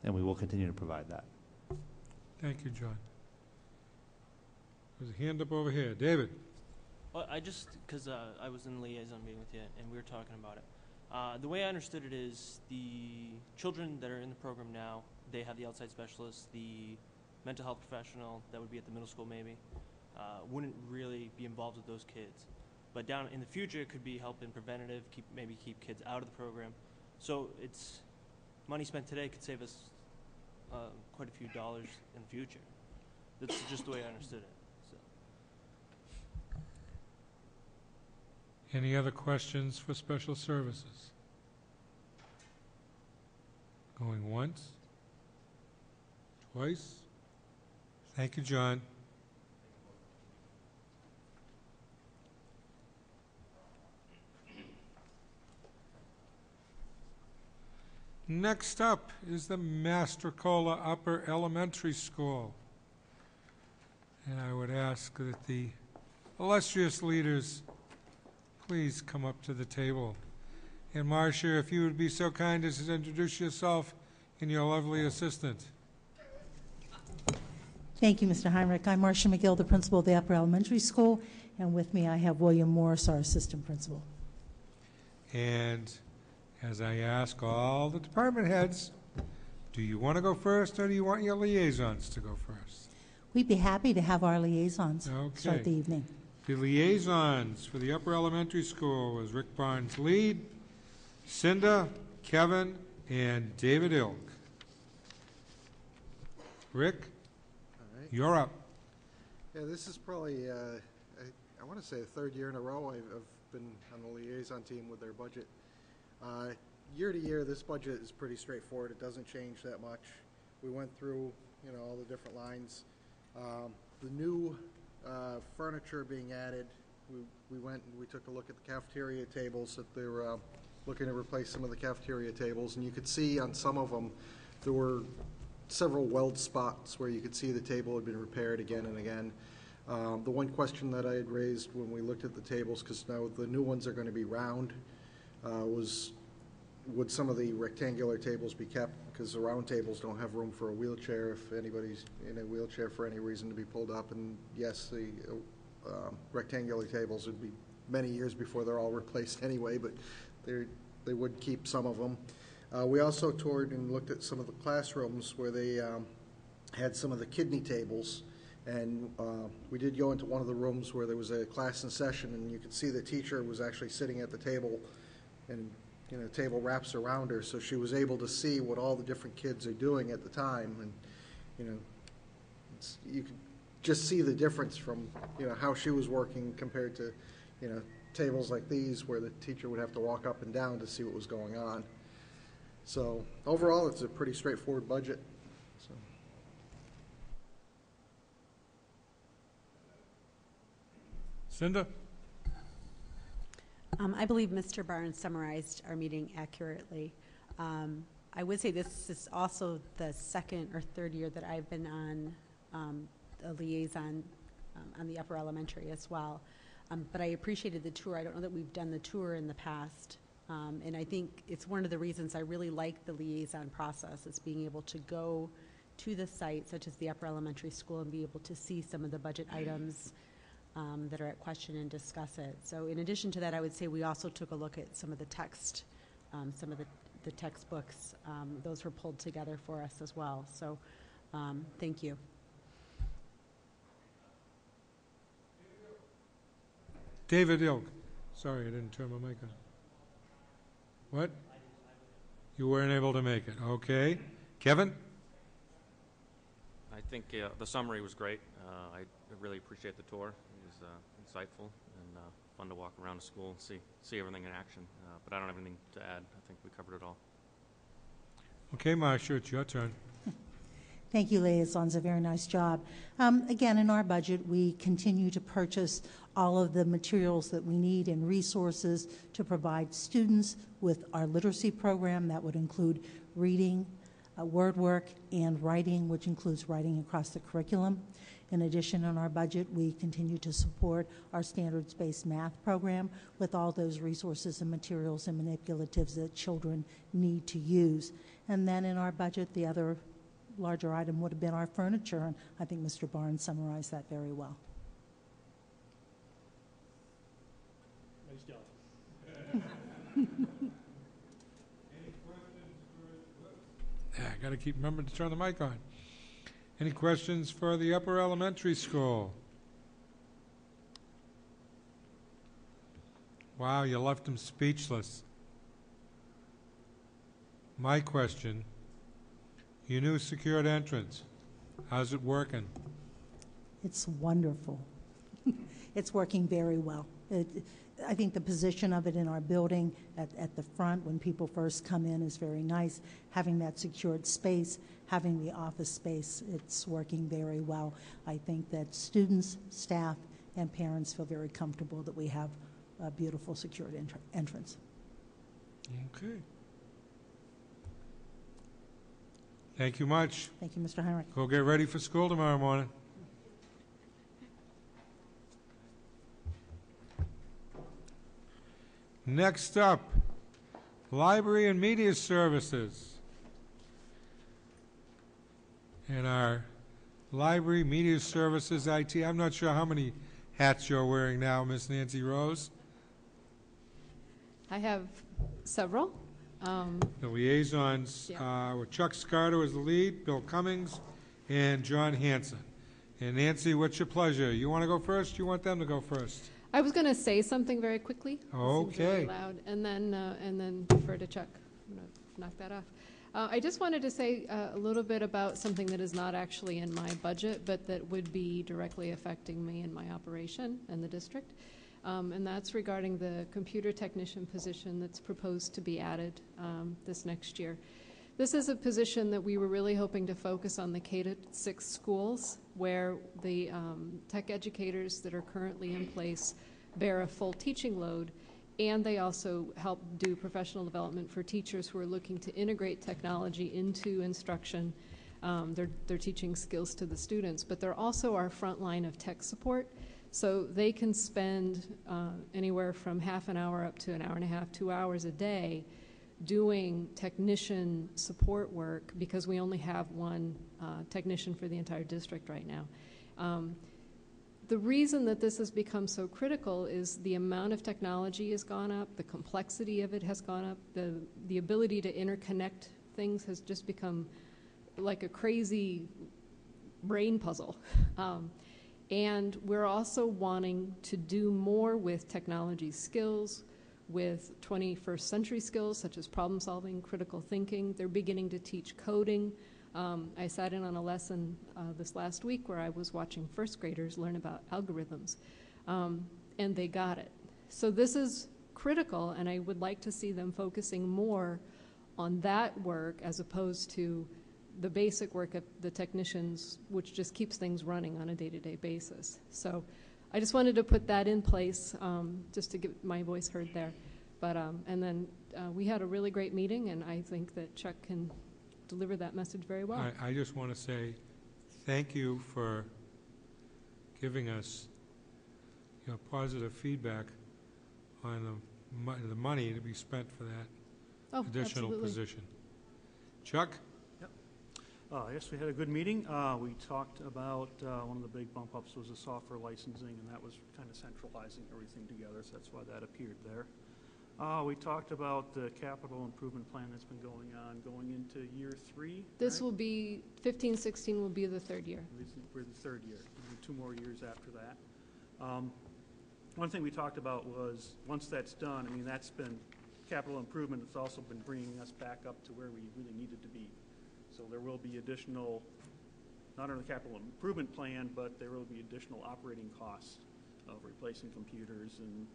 And we will continue to provide that. Thank you, John. There's a hand up over here. David. Well, because I was in the liaison meeting with you, and we were talking about it. The way I understood it is the children that are in the program now, they have the outside specialist, the mental health professional that would be at the middle school maybe, wouldn't really be involved with those kids. But down in the future, it could be help in preventative, maybe keep kids out of the program. So it's money spent today could save us quite a few dollars in the future. That's just the way I understood it. Any other questions for special services? Going once? Twice? Thank you, John. Next up is the Mastrocola Upper Elementary School. And I would ask that the illustrious leaders please come up to the table? And Marcia, if you would be so kind as to introduce yourself and your lovely assistant. Thank you, Mr. Heinrich. I'm Marcia McGill, the principal of the Upper Elementary School, and with me I have William Morris, our assistant principal. And as I ask all the department heads, do you want to go first or do you want your liaisons to go first? We'd be happy to have our liaisons Okay. start the evening. The liaisons for the Upper Elementary School was Rick Barnes lead, Cinda, Kevin, and David Ilk. Rick, All right. you're up. Yeah, this is probably, I want to say the third year in a row I've been on the liaison team with their budget. Year to year, this budget is pretty straightforward. It doesn't change that much. We went through, all the different lines. The new furniture being added, we went and we took a look at the cafeteria tables, that they're looking to replace some of the cafeteria tables, and you could see on some of them there were several weld spots where you could see the table had been repaired again and again. The one question that I had raised when we looked at the tables, because now the new ones are going to be round, was would some of the rectangular tables be kept, because the round tables don't have room for a wheelchair if anybody's in a wheelchair for any reason to be pulled up. And yes, the rectangular tables would be many years before they're all replaced anyway, but they would keep some of them. We also toured and looked at some of the classrooms where they had some of the kidney tables, and we did go into one of the rooms where there was a class in session, and you could see the teacher was actually sitting at the table, and table wraps around her, so she was able to see what all the different kids are doing at the time, and you could just see the difference from how she was working compared to tables like these where the teacher would have to walk up and down to see what was going on. So overall, it's a pretty straightforward budget. So. Cinda? I believe Mr. Barnes summarized our meeting accurately. I would say this is also the second or third year that I've been on a liaison on the upper elementary as well. But I appreciated the tour. I don't know that we've done the tour in the past. And I think it's one of the reasons I really like the liaison process, is being able to go to the site, such as the upper elementary school, and be able to see some of the budget items that are at question and discuss it. So in addition to that, I would say we also took a look at some of the text, some of the textbooks. Those were pulled together for us as well. So thank you. David Ilk. Sorry, I didn't turn my mic on. What? You weren't able to make it. Okay. Kevin? I think the summary was great. I really appreciate the tour. It was insightful and fun to walk around the school and see everything in action. But I don't have anything to add. I think we covered it all. Okay, Marcia, it's your turn. Thank you, liaisons. A very nice job. Again, in our budget, we continue to purchase all of the materials that we need and resources to provide students with our literacy program. That would include reading, word work, and writing, which includes writing across the curriculum. In addition, in our budget, we continue to support our standards-based math program with all those resources and materials and manipulatives that children need to use. And then in our budget, the other larger item would have been our furniture, and I think Mr. Barnes summarized that very well. Nice job. Yeah, I got to keep remembering to turn the mic on. Any questions for the upper elementary school? Wow, you left them speechless. My question, your new secured entrance, how's it working? It's wonderful. It's working very well. I think the position of it in our building at the front when people first come in is very nice. Having that secured space, having the office space, it's working very well. I think that students, staff, and parents feel very comfortable that we have a beautiful secured entrance. Okay. Thank you much. Thank you, Mr. Heinrich. Go get ready for school tomorrow morning. Next up, Library and Media Services. And our Library, Media Services, IT, I'm not sure how many hats you're wearing now, Miss Nancy Rose. I have several. The liaisons were Chuck Scardo as the lead, Bill Cummings, and John Hanson. And Nancy, what's your pleasure? You want to go first? You want them to go first? I was going to say something very quickly. It seems really Okay. loud, and then defer to Chuck. I'm going to knock that off. I just wanted to say a little bit about something that is not actually in my budget, but that would be directly affecting me and my operation and the district. And that's regarding the computer technician position that's proposed to be added this next year. This is a position that we were really hoping to focus on the K-6 schools, where the tech educators that are currently in place bear a full teaching load, and they also help do professional development for teachers who are looking to integrate technology into instruction. They're teaching skills to the students, but they're also our front line of tech support. So they can spend anywhere from half an hour up to an hour and a half, 2 hours a day doing technician support work, because we only have one technician for the entire district right now. The reason that this has become so critical is the amount of technology has gone up, the complexity of it has gone up, the ability to interconnect things has just become like a crazy brain puzzle. And we're also wanting to do more with technology skills, with 21st century skills such as problem solving, critical thinking. They're beginning to teach coding. I sat in on a lesson this last week where I was watching first graders learn about algorithms, and they got it. So this is critical, and I would like to see them focusing more on that work as opposed to the basic work of the technicians, which just keeps things running on a day-to-day basis. So I just wanted to put that in place just to get my voice heard there. But and then we had a really great meeting, and I think that Chuck can deliver that message very well. I just want to say thank you for giving us positive feedback on the money to be spent for that additional absolutely. position. Chuck? Yes, we had a good meeting. We talked about one of the big bump ups was the software licensing, and that was kind of centralizing everything together, so that's why that appeared there. We talked about the capital improvement plan that's been going on, going into year 3. This right? will be, 15-16 will be the third year. We're the third year, and 2 more years after that. One thing we talked about was, once that's done, I mean, that's been capital improvement. It's also been bringing us back up to where we really needed to be. So there will be additional, not only capital improvement plan, but there will be additional operating costs of replacing computers and,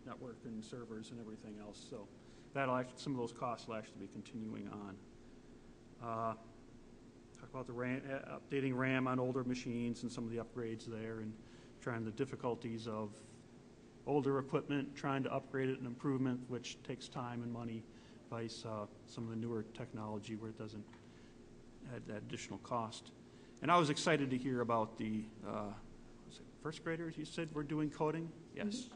network and servers and everything else. So that'll actually, some of those costs will actually be continuing on. Talk about the updating RAM on older machines and some of the upgrades there, and trying the difficulties of older equipment, trying to upgrade it and improvement, which takes time and money, vice some of the newer technology where it doesn't add that additional cost. And I was excited to hear about the first graders. You said we're doing coding? Yes. Mm-hmm.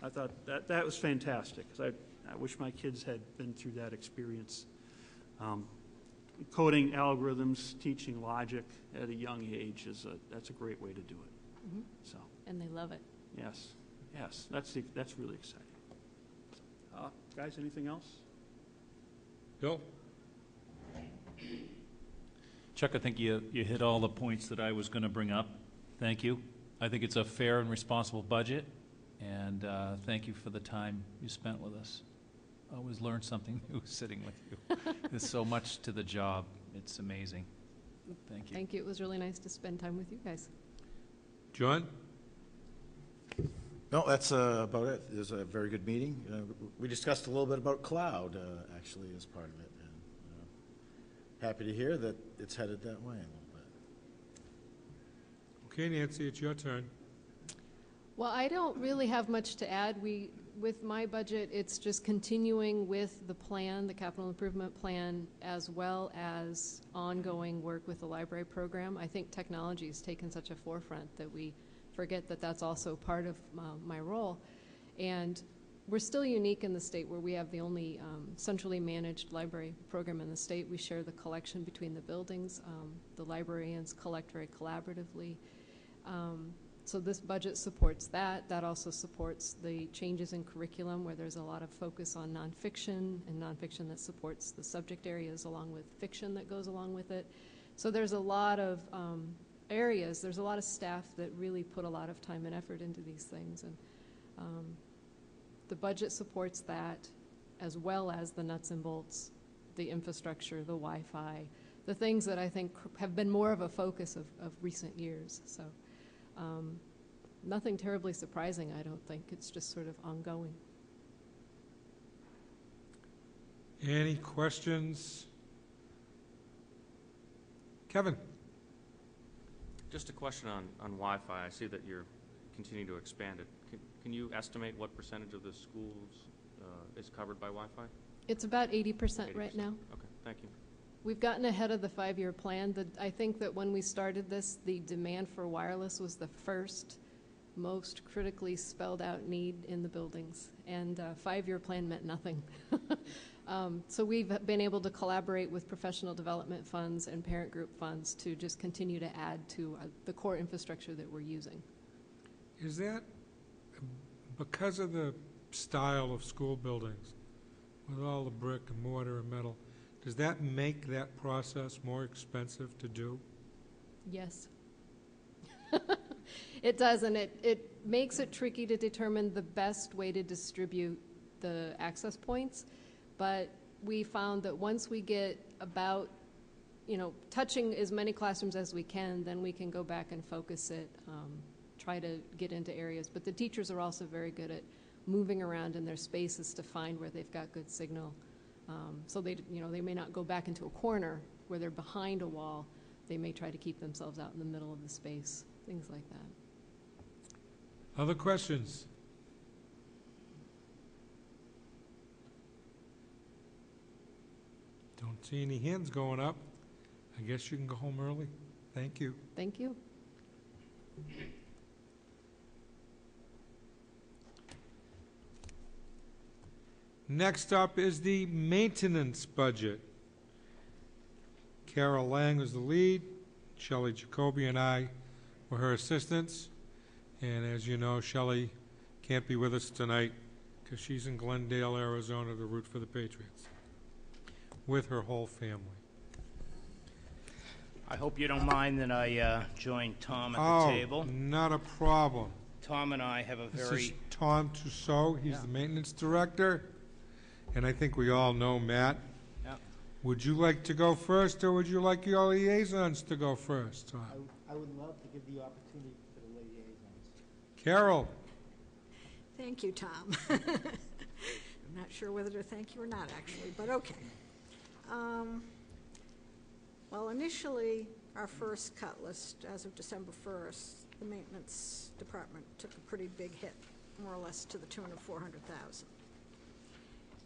I thought that was fantastic, because I wish my kids had been through that experience. Coding algorithms, teaching logic at a young age that's a great way to do it. Mm-hmm. So. And they love it. Yes, that's really exciting. Guys, anything else? Bill? Chuck, I think you hit all the points that I was going to bring up. Thank you. I think it's a fair and responsible budget, and thank you for the time you spent with us. I always learn something new sitting with you. There's so much to the job. It's amazing. Thank you. Thank you. It was really nice to spend time with you guys. John? No, that's about it. It was a very good meeting. We discussed a little bit about cloud, actually, as part of it. And, happy to hear that it's headed that way a little bit. Okay, Nancy, it's your turn. Well, I don't really have much to add. With my budget, it's just continuing with the plan, the capital improvement plan, as well as ongoing work with the library program. I think technology has taken such a forefront that we forget that that's also part of my role. And we're still unique in the state where we have the only centrally managed library program in the state. We share the collection between the buildings. The librarians collect very collaboratively. So this budget supports that. That also supports the changes in curriculum where there's a lot of focus on nonfiction and nonfiction that supports the subject areas along with fiction that goes along with it. So there's a lot of areas, there's a lot of staff that really put a lot of time and effort into these things. And the budget supports that as well as the nuts and bolts, the infrastructure, the Wi-Fi, the things that I think have been more of a focus of recent years. So nothing terribly surprising, I don't think. It's just sort of ongoing. Any questions? Kevin? Just a question on Wi-Fi. I see that you're continuing to expand it. Can you estimate what percentage of the schools is covered by Wi-Fi? It's about 80% right now. Okay, thank you. We've gotten ahead of the 5-year plan. I think that when we started this, the demand for wireless was the first most critically spelled out need in the buildings, and 5-year plan meant nothing. So we've been able to collaborate with professional development funds and parent group funds to just continue to add to the core infrastructure that we're using. Is that because of the style of school buildings, with all the brick and mortar and metal, does that make that process more expensive to do? Yes. It does, and it makes it tricky to determine the best way to distribute the access points. But we found that once we get about, touching as many classrooms as we can, then we can go back and focus it, try to get into areas. But the teachers are also very good at moving around in their spaces to find where they've got good signal. So they may not go back into a corner where they're behind a wall. They may try to keep themselves out in the middle of the space, things like that. Other questions? Don't see any hands going up. I guess you can go home early. Thank you. Thank you. Next up is the maintenance budget. Carol Lang was the lead. Shelley Jacoby and I were her assistants. And as you know, Shelley can't be with us tonight because she's in Glendale, Arizona to root for the Patriots with her whole family. I hope you don't mind that I joined Tom at the table. Not a problem. Tom and I have a This very... is Tom Tussaud. He's the maintenance director. And I think we all know Matt. Yeah. Would you like to go first, or would you like your liaisons to go first, Tom? I would love to give the opportunity for the liaisons. Carol? Thank you, Tom. I'm not sure whether to thank you or not, actually, but okay. Well, initially, our first cut list, as of December 1st, the maintenance department took a pretty big hit, more or less to the tune of $400,000.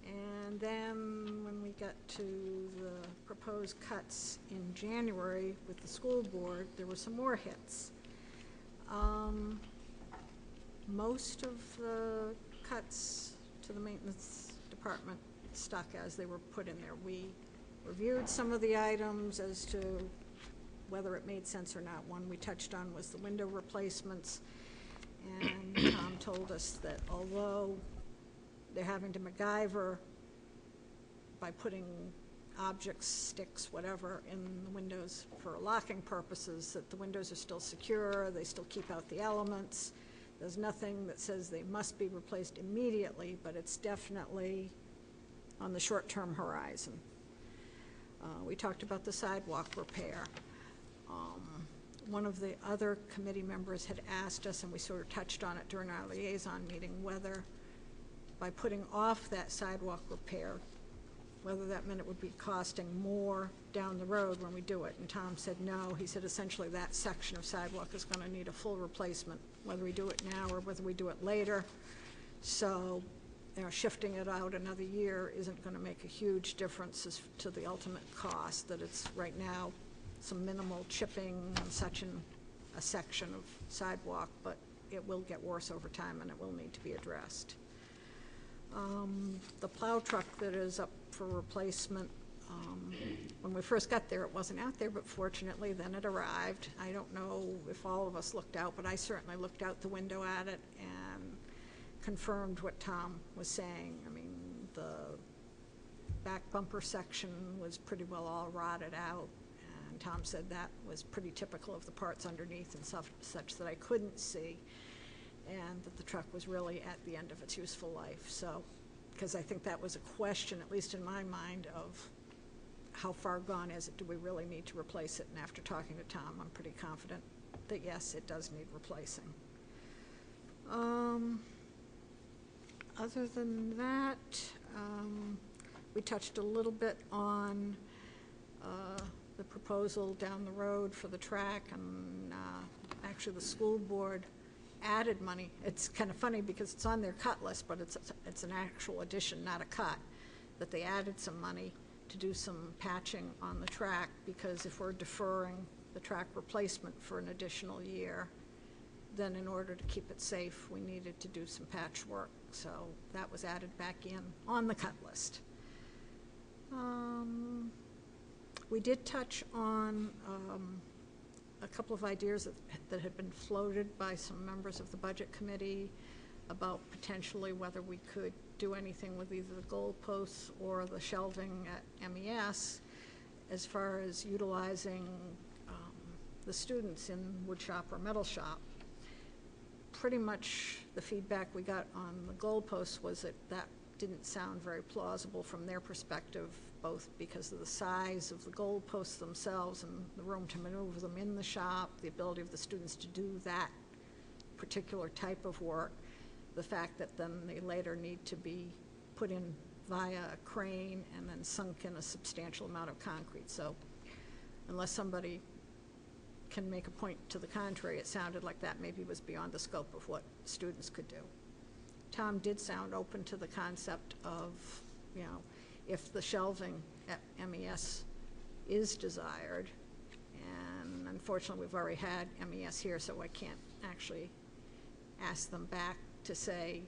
And then when we got to the proposed cuts in January with the school board, there were some more hits. Most of the cuts to the maintenance department stuck as they were put in there. We reviewed some of the items as to whether it made sense or not. One we touched on was the window replacements, and Tom told us that although they're having to MacGyver by putting objects, sticks, whatever, in the windows for locking purposes, that the windows are still secure, they still keep out the elements. There's nothing that says they must be replaced immediately, but it's definitely on the short-term horizon. We talked about the sidewalk repair. One of the other committee members had asked us, and we sort of touched on it during our liaison meeting, whether by putting off that sidewalk repair, whether that meant it would be costing more down the road when we do it. And Tom said no. He said essentially that section of sidewalk is going to need a full replacement, whether we do it now or whether we do it later. So, shifting it out another year isn't going to make a huge difference as to the ultimate cost, that it's right now some minimal chipping and such in a section of sidewalk, but it will get worse over time and it will need to be addressed. The plow truck that is up for replacement, when we first got there, it wasn't out there, but fortunately, then it arrived. I don't know if all of us looked out, but I certainly looked out the window at it and confirmed what Tom was saying. I mean, the back bumper section was pretty well all rotted out, and Tom said that was pretty typical of the parts underneath and such that I couldn't see, and that the truck was really at the end of its useful life. So, because I think that was a question, at least in my mind, of how far gone is it? Do we really need to replace it? And after talking to Tom, I'm pretty confident that yes, it does need replacing. Other than that, we touched a little bit on the proposal down the road for the track, and actually the school board added money. It's kind of funny because it's on their cut list, but it's an actual addition, not a cut, that they added some money to do some patching on the track, because if we're deferring the track replacement for an additional year, then in order to keep it safe, we needed to do some patch work. So that was added back in on the cut list. We did touch on a couple of ideas that had been floated by some members of the budget committee about potentially whether we could do anything with either the goalposts or the shelving at MES as far as utilizing the students in wood shop or metal shop. Pretty much the feedback we got on the goalposts was that that didn't sound very plausible from their perspective, both because of the size of the goalposts themselves and the room to maneuver them in the shop, the ability of the students to do that particular type of work, the fact that then they later need to be put in via a crane and then sunk in a substantial amount of concrete. So unless somebody can make a point to the contrary, it sounded like that maybe was beyond the scope of what students could do. Tom did sound open to the concept of, you know, if the shelving at MES is desired, and unfortunately we've already had MES here, so I can't actually ask them back to say,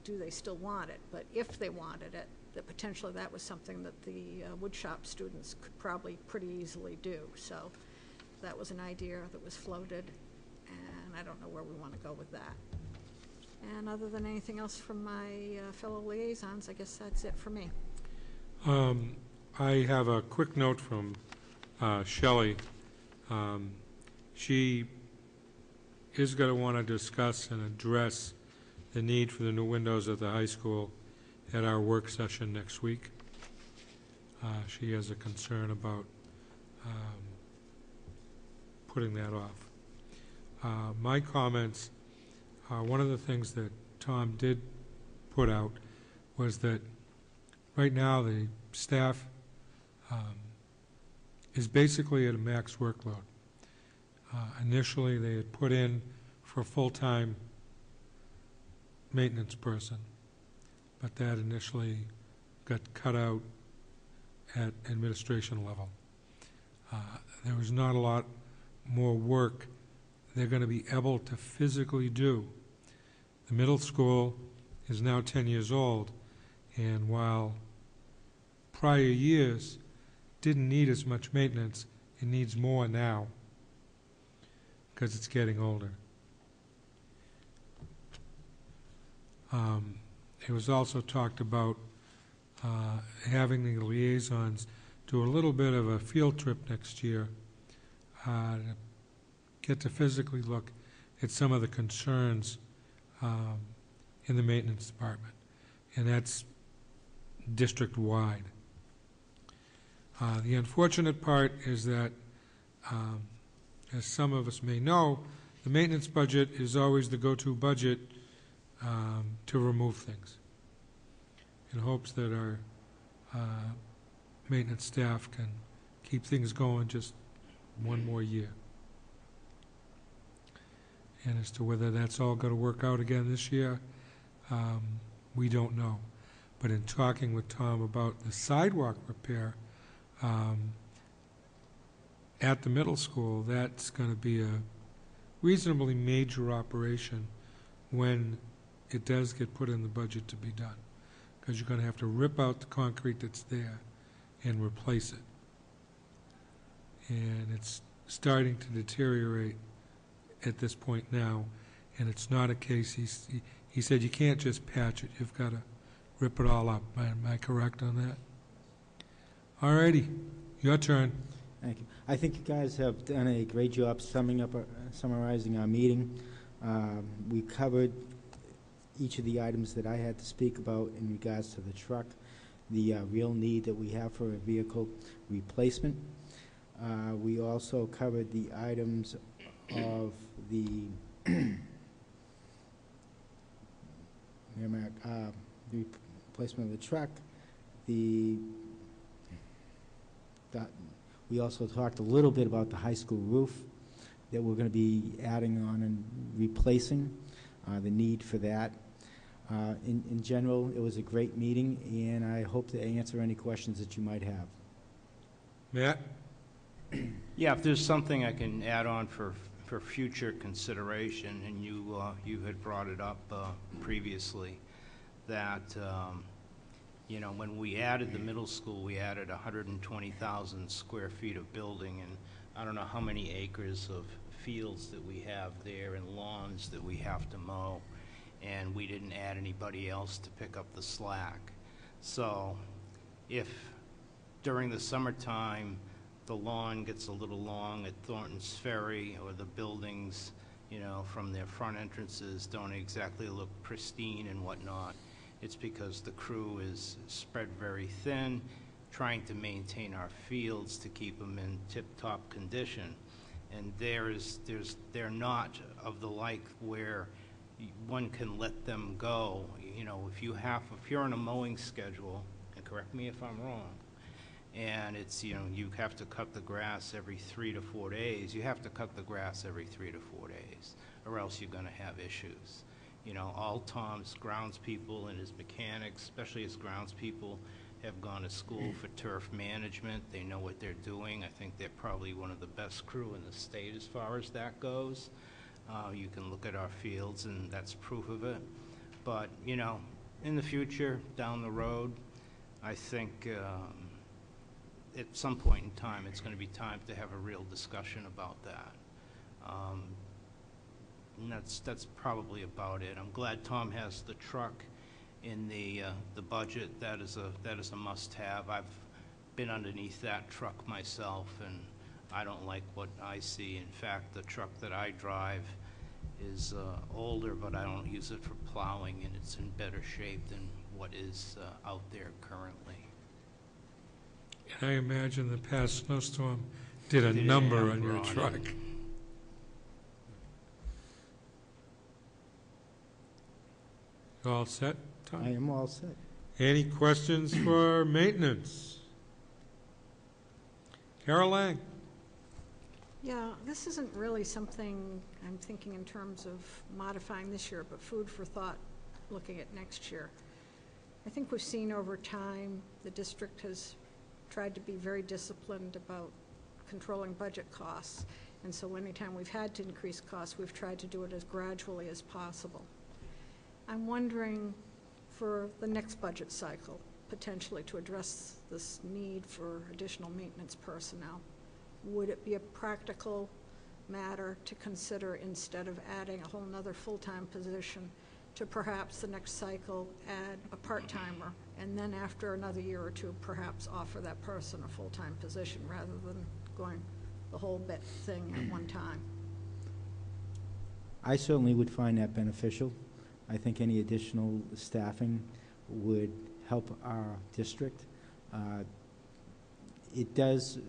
do they still want it? But if they wanted it, that potentially that was something that the woodshop students could probably pretty easily do. So that was an idea that was floated, and I don't know where we want to go with that. And other than anything else from my fellow liaisons, I guess that's it for me. I have a quick note from Shelley. She is going to want to discuss and address the need for the new windows at the high school at our work session next week. She has a concern about putting that off. My comments, one of the things that Tom did put out was that right now the staff is basically at a max workload. Initially they had put in for a full-time maintenance person, but that initially got cut out at administration level. There was not a lot more work they're going to be able to physically do. The middle school is now 10 years old, and while prior years didn't need as much maintenance, it needs more now because it's getting older. It was also talked about having the liaisons do a little bit of a field trip next year to get to physically look at some of the concerns in the maintenance department, and that's district-wide. The unfortunate part is that, as some of us may know, the maintenance budget is always the go-to budget to remove things, in hopes that our maintenance staff can keep things going just one more year. And as to whether that's all going to work out again this year, we don't know. But in talking with Tom about the sidewalk repair at the middle school, that's going to be a reasonably major operation when it does get put in the budget to be done. because you're going to have to rip out the concrete that's there and replace it. And it's starting to deteriorate at this point now, and it's not a case, he said you can't just patch it, you've got to rip it all up. Am I correct on that? All righty, your turn. Thank you. I think you guys have done a great job summarizing our meeting. We covered each of the items that I had to speak about in regards to the truck, the real need that we have for a vehicle replacement. We also covered the items of the replacement of the truck. We also talked a little bit about the high school roof that we're going to be adding on and replacing, the need for that. In general, it was a great meeting, and I hope to answer any questions that you might have. Matt? Yeah, if there's something I can add on for future consideration, and you had brought it up previously, that you know, when we added the middle school, we added 120,000 square feet of building, and I don't know how many acres of fields that we have there and lawns that we have to mow, and we didn't add anybody else to pick up the slack. So if during the summertime the lawn gets a little long at Thornton's Ferry, or the buildings, you know, from their front entrances don't exactly look pristine and whatnot, it's because the crew is spread very thin, trying to maintain our fields to keep them in tip-top condition. And they're not of the like where one can let them go. You know, if you're on a mowing schedule, and correct me if I'm wrong, and it's, you know, you have to cut the grass every 3 to 4 days, you have to cut the grass every 3 to 4 days, or else you're going to have issues. You know, all Tom's groundspeople and his mechanics, especially his groundspeople, have gone to school for turf management. They know what they're doing. I think they're probably one of the best crew in the state as far as that goes. You can look at our fields, and that's proof of it. But, you know, in the future, down the road, I think at some point in time, it's going to be time to have a real discussion about that. And that's probably about it. I'm glad Tom has the truck in the budget. That is a must-have. I've been underneath that truck myself, and I don't like what I see. In fact, the truck that I drive is older, but I don't use it for plowing, and it's in better shape than what is out there currently. I imagine the past snowstorm did a number on your truck. You all set, Tom? I am all set. Any questions for maintenance? Carol Lang? Yeah, this isn't really something I'm thinking in terms of modifying this year, but food for thought looking at next year. I think we've seen over time the district has tried to be very disciplined about controlling budget costs, and so anytime we've had to increase costs, we've tried to do it as gradually as possible. I'm wondering for the next budget cycle, potentially to address this need for additional maintenance personnel, would it be a practical matter to consider, instead of adding a whole nother full-time position, to perhaps the next cycle add a part-timer, and then after another year or two perhaps offer that person a full-time position rather than going the whole bit thing at one time? I certainly would find that beneficial. I think any additional staffing would help our district. It does,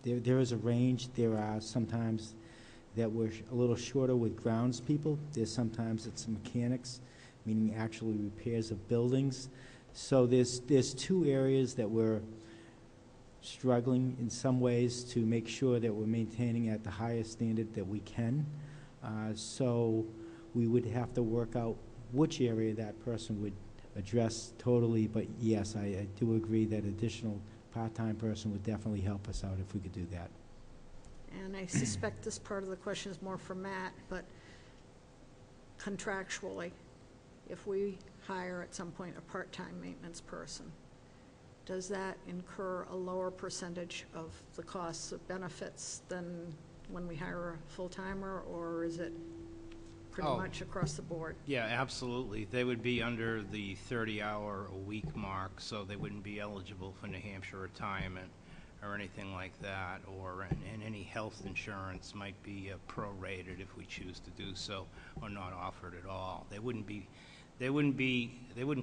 there is a range. There are sometimes that we're a little shorter with grounds people. There's sometimes it's mechanics, meaning actually repairs of buildings. So there's two areas that we're struggling in some ways to make sure that we're maintaining at the highest standard that we can. So we would have to work out which area that person would address totally, but yes, I do agree that additional part-time person would definitely help us out if we could do that. And I suspect this part of the question is more for Matt, but contractually, if we hire at some point a part-time maintenance person, does that incur a lower percentage of the costs of benefits than when we hire a full-timer, or is it pretty much across the board? Yeah, absolutely. They would be under the 30-hour-a-week mark, so they wouldn't be eligible for New Hampshire retirement or anything like that, and any health insurance might be prorated if we choose to do so, or not offered at all. They wouldn't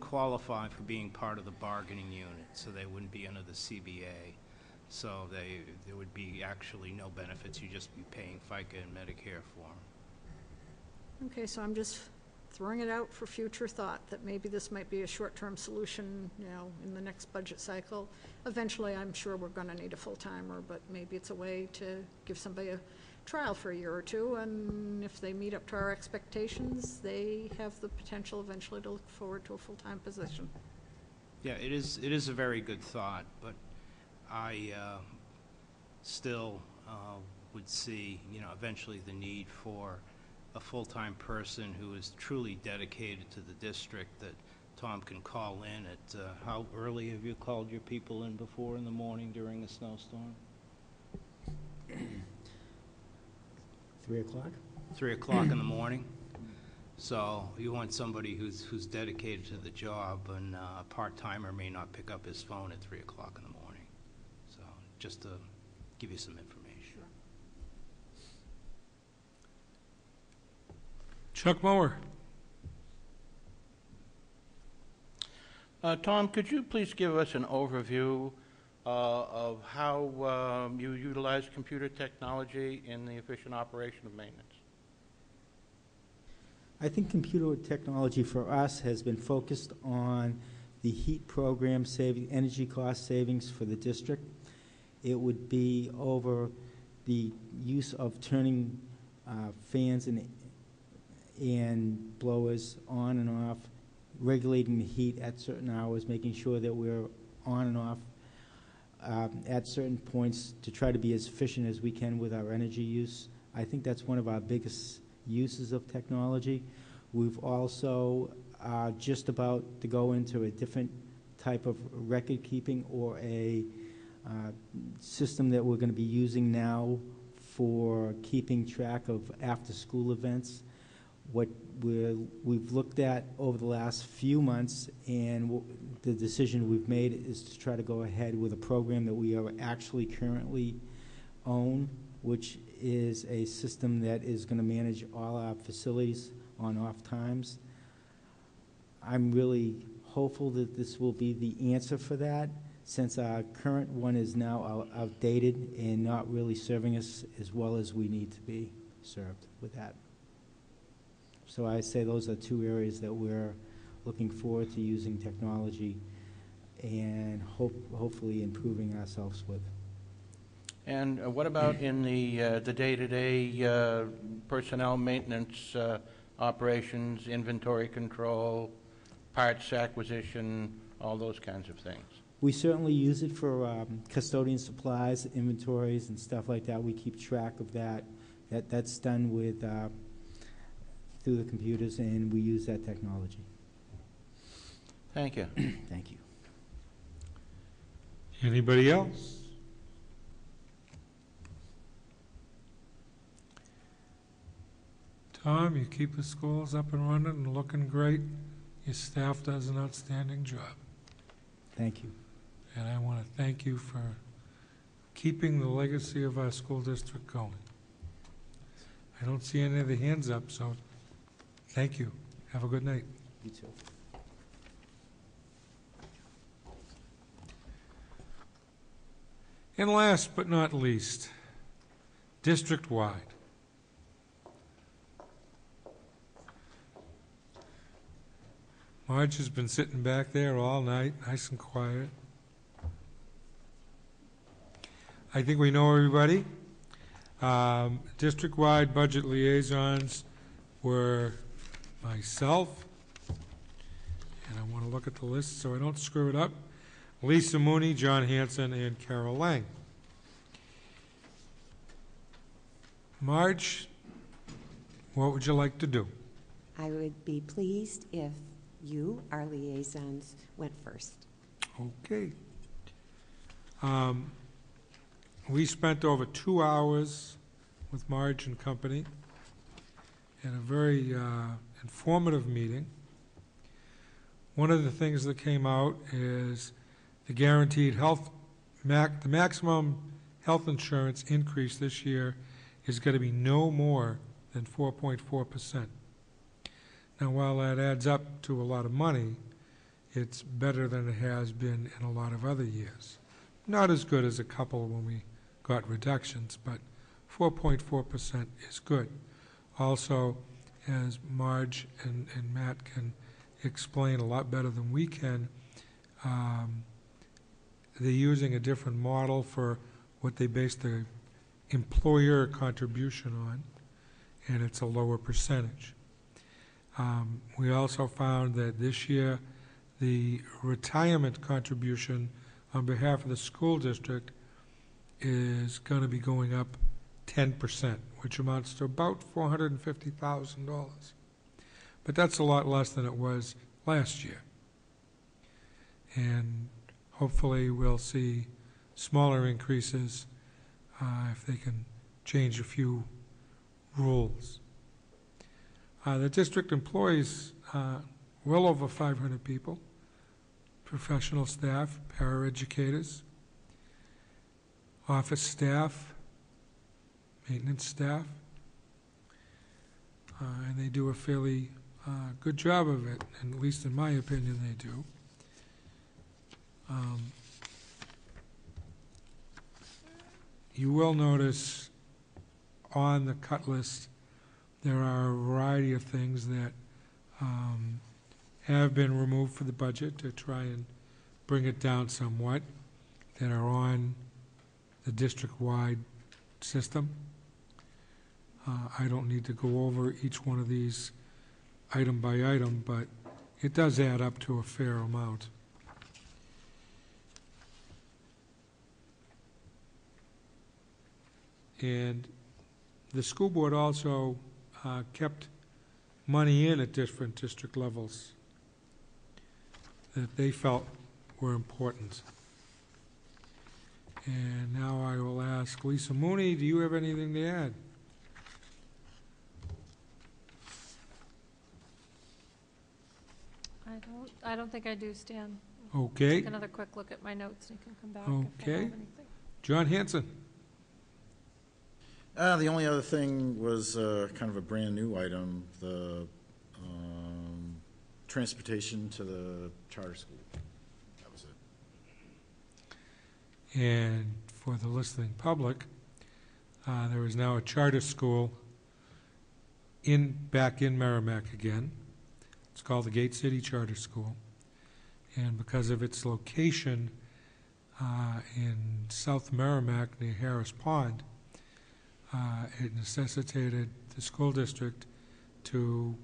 qualify for being part of the bargaining unit, so they wouldn't be under the CBA. So there would be actually no benefits. You'd just be paying FICA and Medicare for them. Okay, so I'm just throwing it out for future thought, that maybe this might be a short-term solution, in the next budget cycle. Eventually, I'm sure we're going to need a full-timer, but maybe it's a way to give somebody a trial for a year or two, and if they meet up to our expectations, they have the potential eventually to look forward to a full-time position. Yeah, it is a very good thought, but I still would see, eventually the need for a full-time person who is truly dedicated to the district, that Tom can call in at, how early have you called your people in before in the morning during a snowstorm? 3 o'clock? 3 o'clock in the morning. So you want somebody who's dedicated to the job, and a part-timer may not pick up his phone at 3 o'clock in the morning. So just to give you some information. Chuck Mower. Tom, could you please give us an overview of how you utilize computer technology in the efficient operation of maintenance? I think computer technology for us has been focused on the heat program saving, energy cost savings for the district. It would be over the use of turning fans and blowers on and off, regulating the heat at certain hours, making sure that we're on and off at certain points to try to be as efficient as we can with our energy use. I think that's one of our biggest uses of technology. We've also just about to go into a different type of record keeping, or a system that we're going to be using now for keeping track of after-school events. What we've looked at over the last few months, and the decision we've made is to try to go ahead with a program that we are actually currently own, which is a system that is going to manage all our facilities on off times. I'm really hopeful that this will be the answer for that, since our current one is now outdated and not really serving us as well as we need to be served with that. So I say those are two areas that we're looking forward to using technology and hopefully improving ourselves with. And what about in the day-to-day personnel maintenance operations, inventory control, parts acquisition, all those kinds of things? We certainly use it for custodian supplies, inventories, and stuff like that. We keep track of that. That's done with through the computers, and we use that technology. Thank you. Thank you. Anybody else? Tom, you keep the schools up and running and looking great. Your staff does an outstanding job. Thank you. And I want to thank you for keeping the legacy of our school district going. I don't see any of the hands up, so thank you. Have a good night. You too. And last but not least, district-wide. Marge has been sitting back there all night, nice and quiet. I think we know everybody. District-wide budget liaisons were myself, and I want to look at the list so I don't screw it up, Lisa Mooney, John Hanson, and Carol Lang. Marge, what would you like to do? I would be pleased if you, our liaisons, went first. Okay. We spent over 2 hours with Marge and company in a very informative meeting. One of the things that came out is the guaranteed health, the maximum health insurance increase this year is going to be no more than 4.4%. Now, while that adds up to a lot of money, it's better than it has been in a lot of other years. Not as good as a couple when we got reductions, but 4.4% is good. Also, as Marge and Matt can explain a lot better than we can, they're using a different model for what they base the employer contribution on, and it's a lower percentage. We also found that this year the retirement contribution on behalf of the school district is going to be going up 10%, which amounts to about $450,000. But that's a lot less than it was last year. And hopefully we'll see smaller increases if they can change a few rules. The district employs well over 500 people, professional staff, paraeducators, office staff, maintenance staff, and they do a fairly good job of it, and at least in my opinion they do. You will notice on the cut list there are a variety of things that have been removed from the budget to try and bring it down somewhat, that are on the district-wide system. I don't need to go over each one of these item by item, but it does add up to a fair amount. And the school board also kept money in at different district levels that they felt were important. And now I will ask Lisa Mooney, do you have anything to add? I don't think I do, Stan. Okay. Take another quick look at my notes and you can come back if I have Okay. anything. John Hanson. The only other thing was kind of a brand-new item, the transportation to the charter school. That was it. And for the listening public, there is now a charter school back in Merrimack again. It's called the Gate City Charter School. And because of its location in South Merrimack near Harris Pond, it necessitated the school district to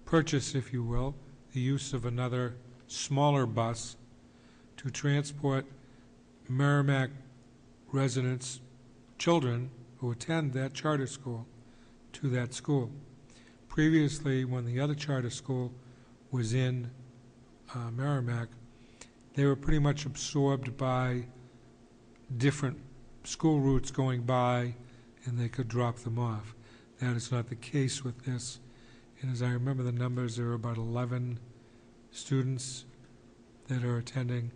purchase, if you will, the use of another smaller bus to transport Merrimack residents, children who attend that charter school, to that school. Previously, when the other charter school was in Merrimack, they were pretty much absorbed by different school routes going by, and they could drop them off. That is not the case with this. And as I remember the numbers, there are about 11 students that are attending,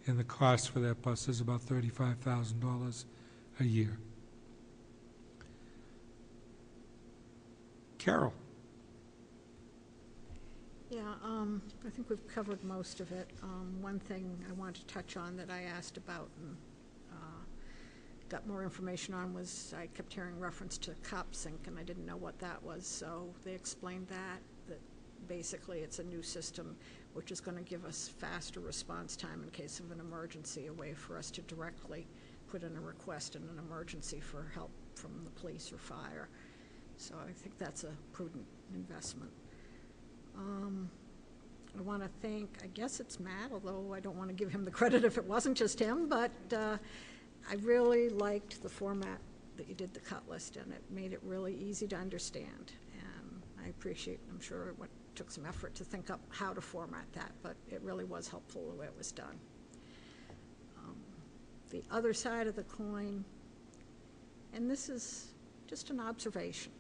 and the cost for that bus is about $35,000 a year. Carol. Yeah, I think we've covered most of it. One thing I wanted to touch on that I asked about and got more information on was I kept hearing reference to CopSync, and I didn't know what that was, so they explained that basically it's a new system which is going to give us faster response time in case of an emergency, a way for us to directly put in a request in an emergency for help from the police or fire. So I think that's a prudent investment. I want to thank, I guess it's Matt, although I don't want to give him the credit if it wasn't just him, but I really liked the format that you did the cut list in. It made it really easy to understand, and I appreciate, I'm sure, what took some effort to think up how to format that, but it really was helpful the way it was done. The other side of the coin, and this is just an observation,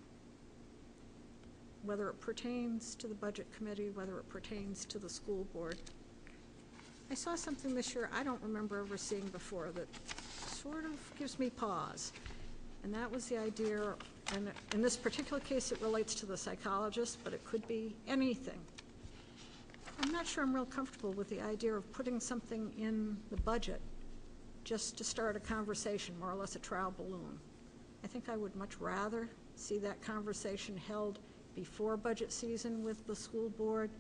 whether it pertains to the budget committee, whether it pertains to the school board, I saw something this year I don't remember ever seeing before that sort of gives me pause. And that was the idea, and in this particular case it relates to the psychologist, but it could be anything. I'm not sure I'm real comfortable with the idea of putting something in the budget just to start a conversation, more or less a trial balloon. I think I would much rather see that conversation held before budget season with the school board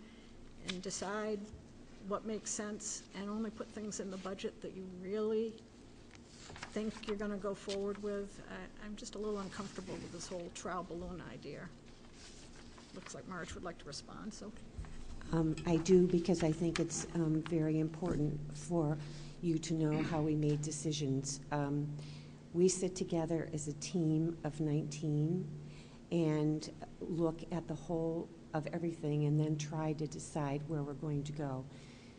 and decide what makes sense, and only put things in the budget that you really think you're going to go forward with. I'm just a little uncomfortable with this whole trial balloon idea. Looks like Marge would like to respond, so. I do, because I think it's very important for you to know how we made decisions. We sit together as a team of 19 and look at the whole of everything and then try to decide where we're going to go.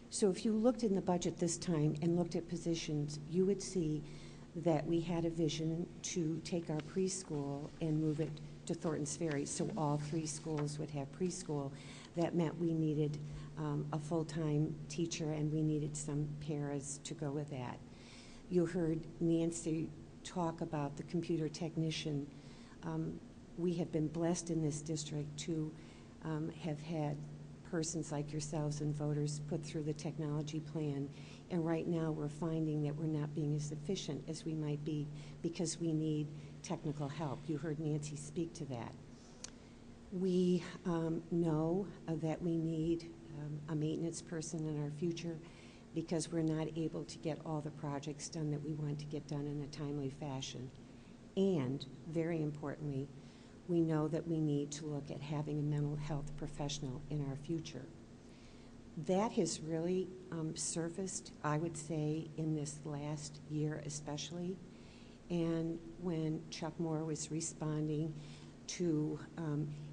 So if you looked in the budget this time and looked at positions, you would see that we had a vision to take our preschool and move it to Thornton's Ferry, so all 3 schools would have preschool. That meant we needed a full-time teacher, and we needed some paras to go with that. You heard Nancy talk about the computer technician. We have been blessed in this district to have had persons like yourselves and voters put through the technology plan, and right now we're finding that we're not being as efficient as we might be because we need technical help. You heard Nancy speak to that. We know that we need a maintenance person in our future because we're not able to get all the projects done that we want to get done in a timely fashion. And very importantly, we know that we need to look at having a mental health professional in our future. That has really surfaced, I would say, in this last year especially. And when Chuck Moore was responding to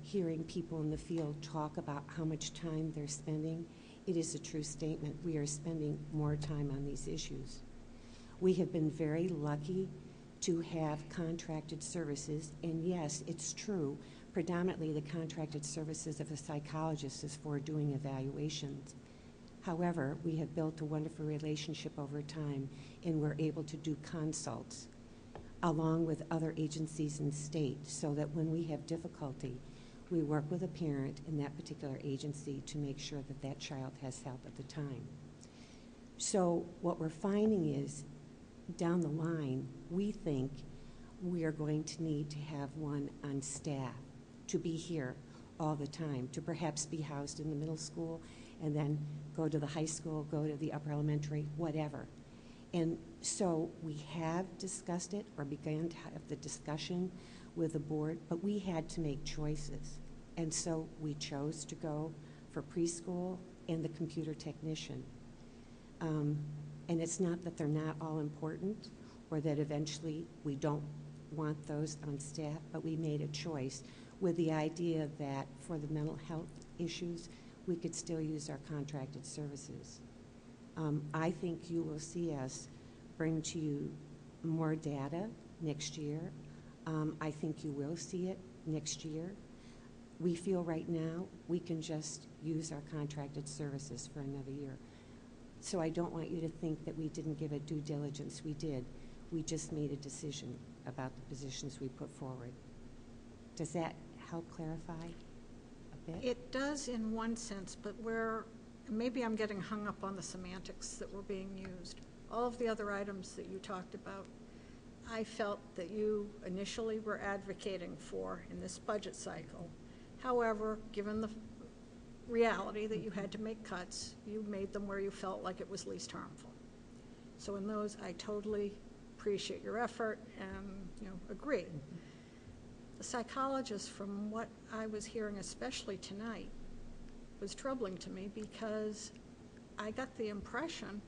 hearing people in the field talk about how much time they're spending, it is a true statement. We are spending more time on these issues. We have been very lucky to have contracted services, and yes, it's true, predominantly the contracted services of a psychologist is for doing evaluations. However, we have built a wonderful relationship over time, and we're able to do consults along with other agencies in state, so that when we have difficulty, we work with a parent in that particular agency to make sure that that child has help at the time. So what we're finding is, down the line, we think we are going to need to have one on staff to be here all the time, to perhaps be housed in the middle school and then go to the high school, go to the upper elementary, whatever. And so we have discussed it or began to have the discussion with the board, but we had to make choices. And so we chose to go for preschool and the computer technician. And it's not that they're not all important or that eventually we don't want those on staff, but we made a choice with the idea that for the mental health issues, we could still use our contracted services. I think you will see us bring to you more data next year. I think you will see it next year. We feel right now we can just use our contracted services for another year. So I don't want you to think that we didn't give it due diligence. We did. We just made a decision about the positions we put forward. Does that help clarify a bit? It does in one sense, but maybe I'm getting hung up on the semantics that were being used. All of the other items that you talked about, I felt that you initially were advocating for in this budget cycle. However, given the reality that you had to make cuts, you made them where you felt like it was least harmful. So in those, I totally appreciate your effort and agree. The psychologist, from what I was hearing, especially tonight, was troubling to me because I got the impression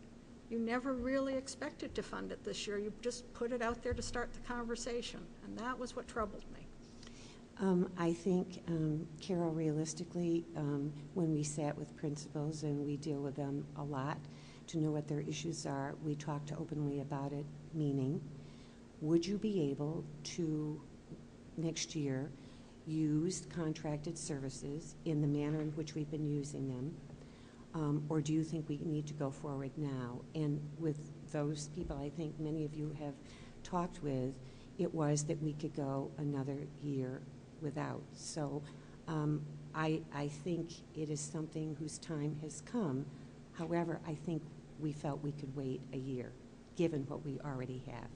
you never really expected to fund it this year. You just put it out there to start the conversation, and that was what troubled me. I think, Carol, realistically, when we sat with principals, and we deal with them a lot to know what their issues are, we talked openly about it, meaning, would you be able to, next year, use contracted services in the manner in which we've been using them? Or do you think we need to go forward now? And with those people I think many of you have talked with, it was that we could go another year without. So I think it is something whose time has come. However, I think we felt we could wait a year, given what we already have.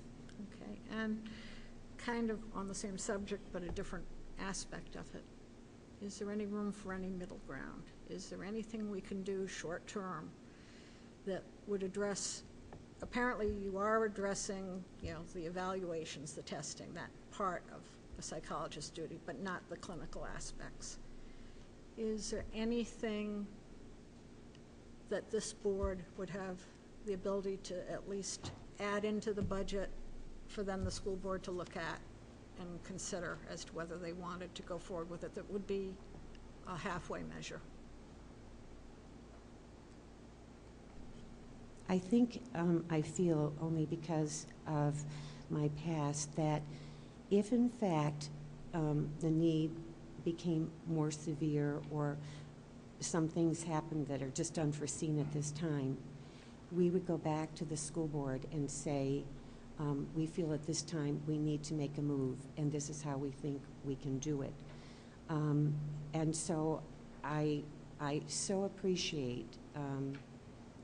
Okay, and kind of on the same subject, but a different aspect of it. Is there any room for any middle ground? Is there anything we can do short-term that would address, apparently you are addressing, you know, the evaluations, the testing, that part of a psychologist's duty, but not the clinical aspects. Is there anything that this board would have the ability to at least add into the budget for then the school board to look at and consider as to whether they wanted to go forward with it, that would be a halfway measure? I think I feel, only because of my past, that if in fact the need became more severe, or some things happened that are just unforeseen at this time, we would go back to the school board and say, we feel at this time we need to make a move, and this is how we think we can do it. And so I so appreciate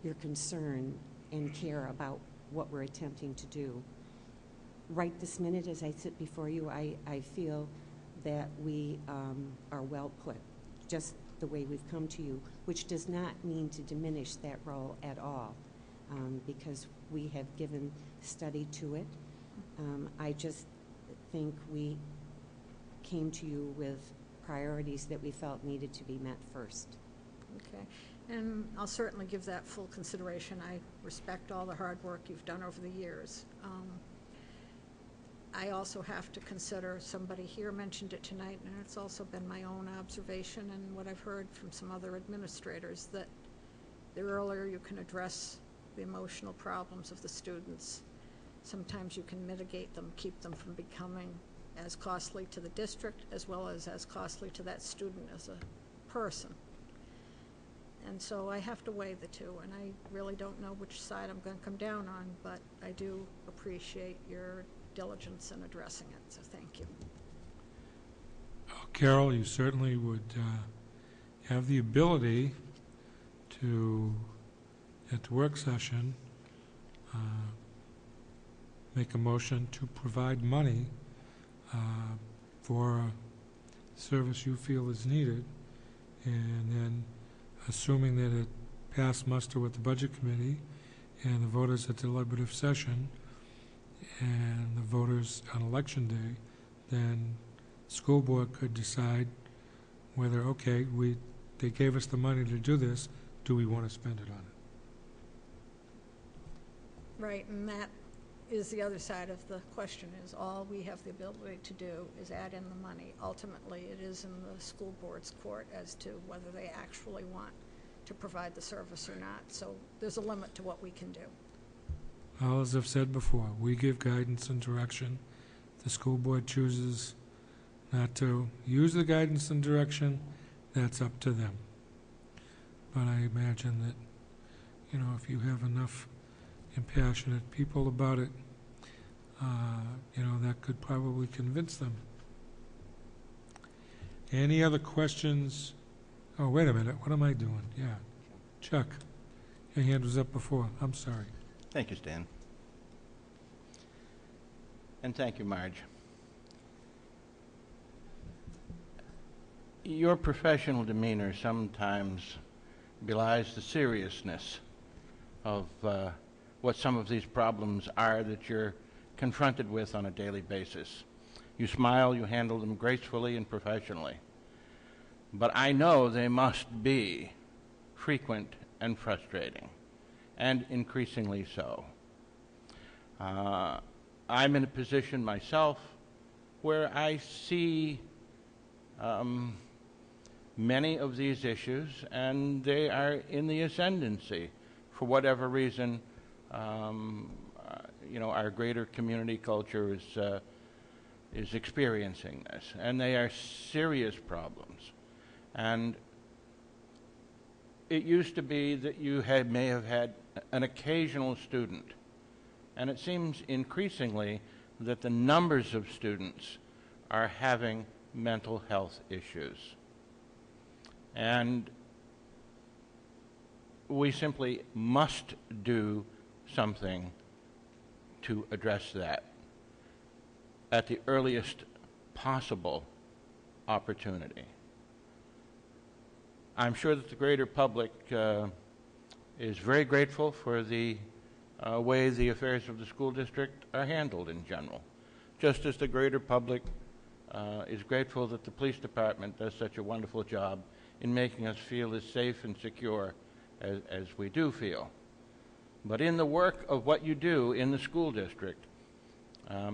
your concern and care about what we're attempting to do. Right this minute, as I sit before you, I feel that we are well put, just the way we've come to you, which does not mean to diminish that role at all, because we have given study to it. I just think we came to you with priorities that we felt needed to be met first. Okay, and I'll certainly give that full consideration. I respect all the hard work you've done over the years. I also have to consider, somebody here mentioned it tonight, and it's also been my own observation and what I've heard from some other administrators, that the earlier you can address the emotional problems of the students, sometimes you can mitigate them, keep them from becoming as costly to the district as well as costly to that student as a person. And so I have to weigh the two, and I really don't know which side I'm going to come down on, but I do appreciate your diligence in addressing it, so thank you. Carol, you certainly would have the ability to, at the work session, make a motion to provide money for a service you feel is needed, and then assuming that it passed muster with the Budget Committee and the voters at the deliberative session and the voters on Election Day, then school board could decide whether, okay, they gave us the money to do this, do we want to spend it on it? Right, and that is the other side of the question, is all we have the ability to do is add in the money. Ultimately, it is in the school board's court as to whether they actually want to provide the service or not. So there's a limit to what we can do. Well, as I've said before, we give guidance and direction. If the school board chooses not to use the guidance and direction, that's up to them. But I imagine that, you know, if you have enough impassionate people about it, you know, that could probably convince them. Any other questions? Oh, wait a minute, what am I doing? Yeah. Chuck, your hand was up before. I'm sorry. Thank you, Stan. And thank you, Marge. Your professional demeanor sometimes belies the seriousness of what some of these problems are that you're confronted with on a daily basis. You smile, you handle them gracefully and professionally. But I know they must be frequent and frustrating, and increasingly so. I'm in a position myself where I see many of these issues, and they are in the ascendancy for whatever reason. Our greater community culture is experiencing this, and they are serious problems. And it used to be that you may have had an occasional student, and it seems increasingly that the numbers of students are having mental health issues. And we simply must do something to address that at the earliest possible opportunity. I'm sure that the greater public is very grateful for the way the affairs of the school district are handled in general, just as the greater public is grateful that the police department does such a wonderful job in making us feel as safe and secure as we do feel. But in the work of what you do in the school district,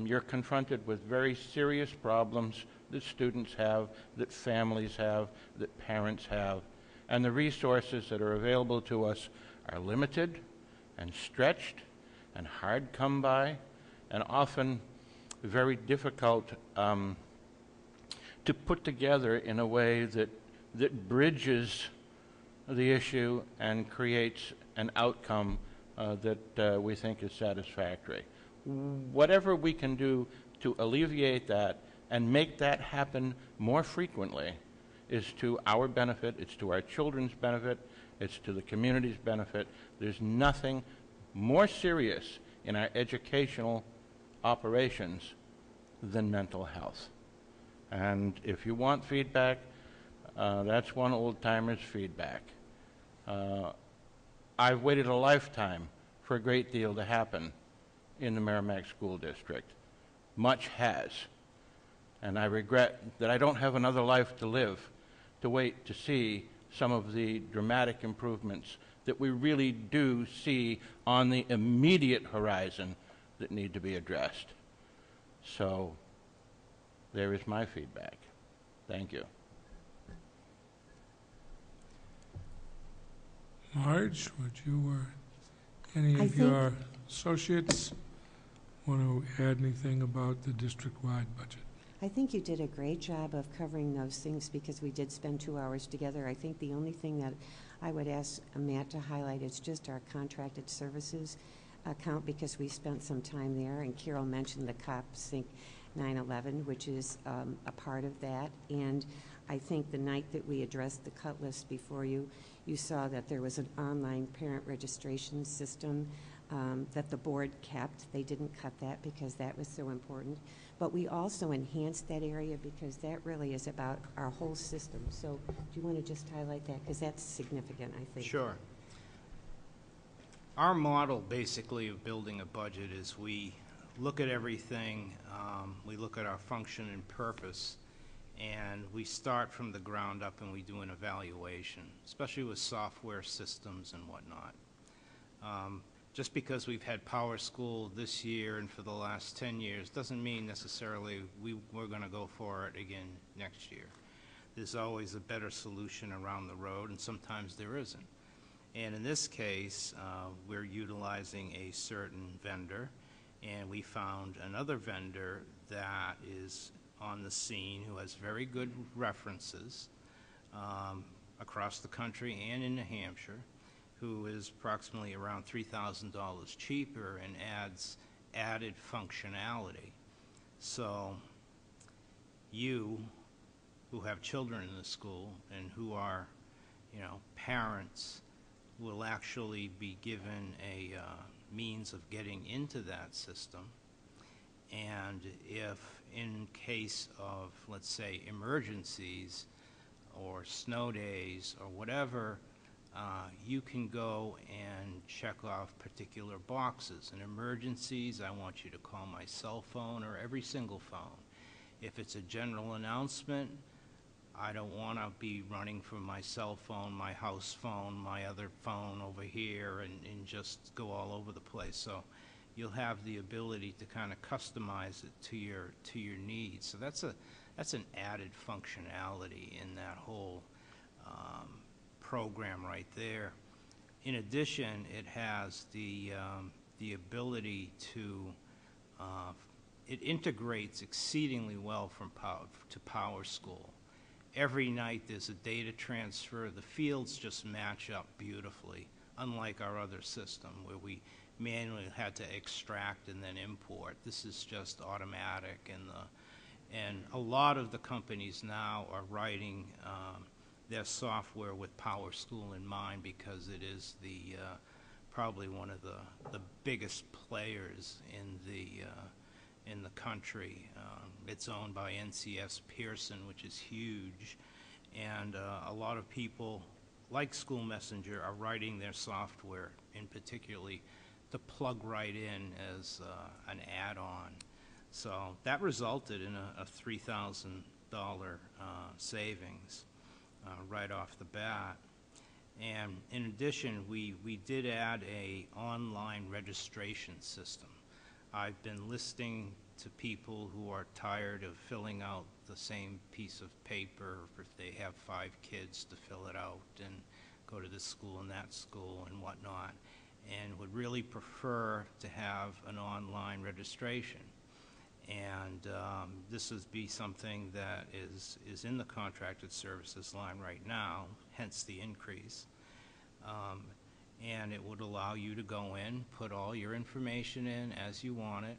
you're confronted with very serious problems that students have, that families have, that parents have, and the resources that are available to us are limited and stretched and hard come by and often very difficult to put together in a way that bridges the issue and creates an outcome that we think is satisfactory. Whatever we can do to alleviate that and make that happen more frequently is to our benefit, it's to our children's benefit, it's to the community's benefit. There's nothing more serious in our educational operations than mental health. And if you want feedback, that's one old-timer's feedback. I've waited a lifetime for a great deal to happen in the Merrimack School District. Much has. And I regret that I don't have another life to live to wait to see some of the dramatic improvements that we really do see on the immediate horizon that need to be addressed. So there is my feedback. Thank you. Marge, would you or any of your associates want to add anything about the district-wide budget? I think you did a great job of covering those things because we did spend 2 hours together. I think the only thing that I would ask Matt to highlight is just our contracted services account because we spent some time there, and Carol mentioned the COP Sync 9/11, which is a part of that. And I think the night that we addressed the cut list before you, you saw that there was an online parent registration system that the board kept. They didn't cut that because that was so important. But we also enhanced that area because that really is about our whole system. So do you want to just highlight that? Because that's significant, I think. Sure. Our model basically of building a budget is we look at everything, we look at our function and purpose, and we start from the ground up and we do an evaluation, especially with software systems and whatnot. Just because we've had Power School this year and for the last 10 years doesn't mean necessarily we're going to go for it again next year. There's always a better solution around the road, and sometimes there isn't. And in this case, we're utilizing a certain vendor, and we found another vendor that is on the scene who has very good references across the country and in New Hampshire, who is approximately around $3,000 cheaper and adds added functionality. So you who have children in the school and who are, parents will actually be given a means of getting into that system. And if in case of, let's say, emergencies or snow days or whatever, you can go and check off particular boxes. In emergencies, I want you to call my cell phone or every single phone. If it's a general announcement, I don't want to be running from my cell phone, my house phone, my other phone over here and just go all over the place. So you'll have the ability to kind of customize it to your needs. So that's that's an added functionality in that whole program right there. In addition, it has the ability to it integrates exceedingly well from Power School. Every night there's a data transfer. The fields just match up beautifully, unlike our other system where we manually had to extract and then import. This is just automatic, and a lot of the companies now are writing their software with Power School in mind because it is the probably one of the biggest players in the country. It's owned by NCS Pearson, which is huge, and a lot of people like School Messenger are writing their software, in particularly to plug right in as an add-on. So that resulted in a $3,000 savings right off the bat. And in addition, we did add a online registration system. I've been listening to people who are tired of filling out the same piece of paper if they have 5 kids to fill it out and go to this school and that school and whatnot, and would really prefer to have an online registration. And this would be something that is in the contracted services line right now, hence the increase. And it would allow you to go in, put all your information in as you want it.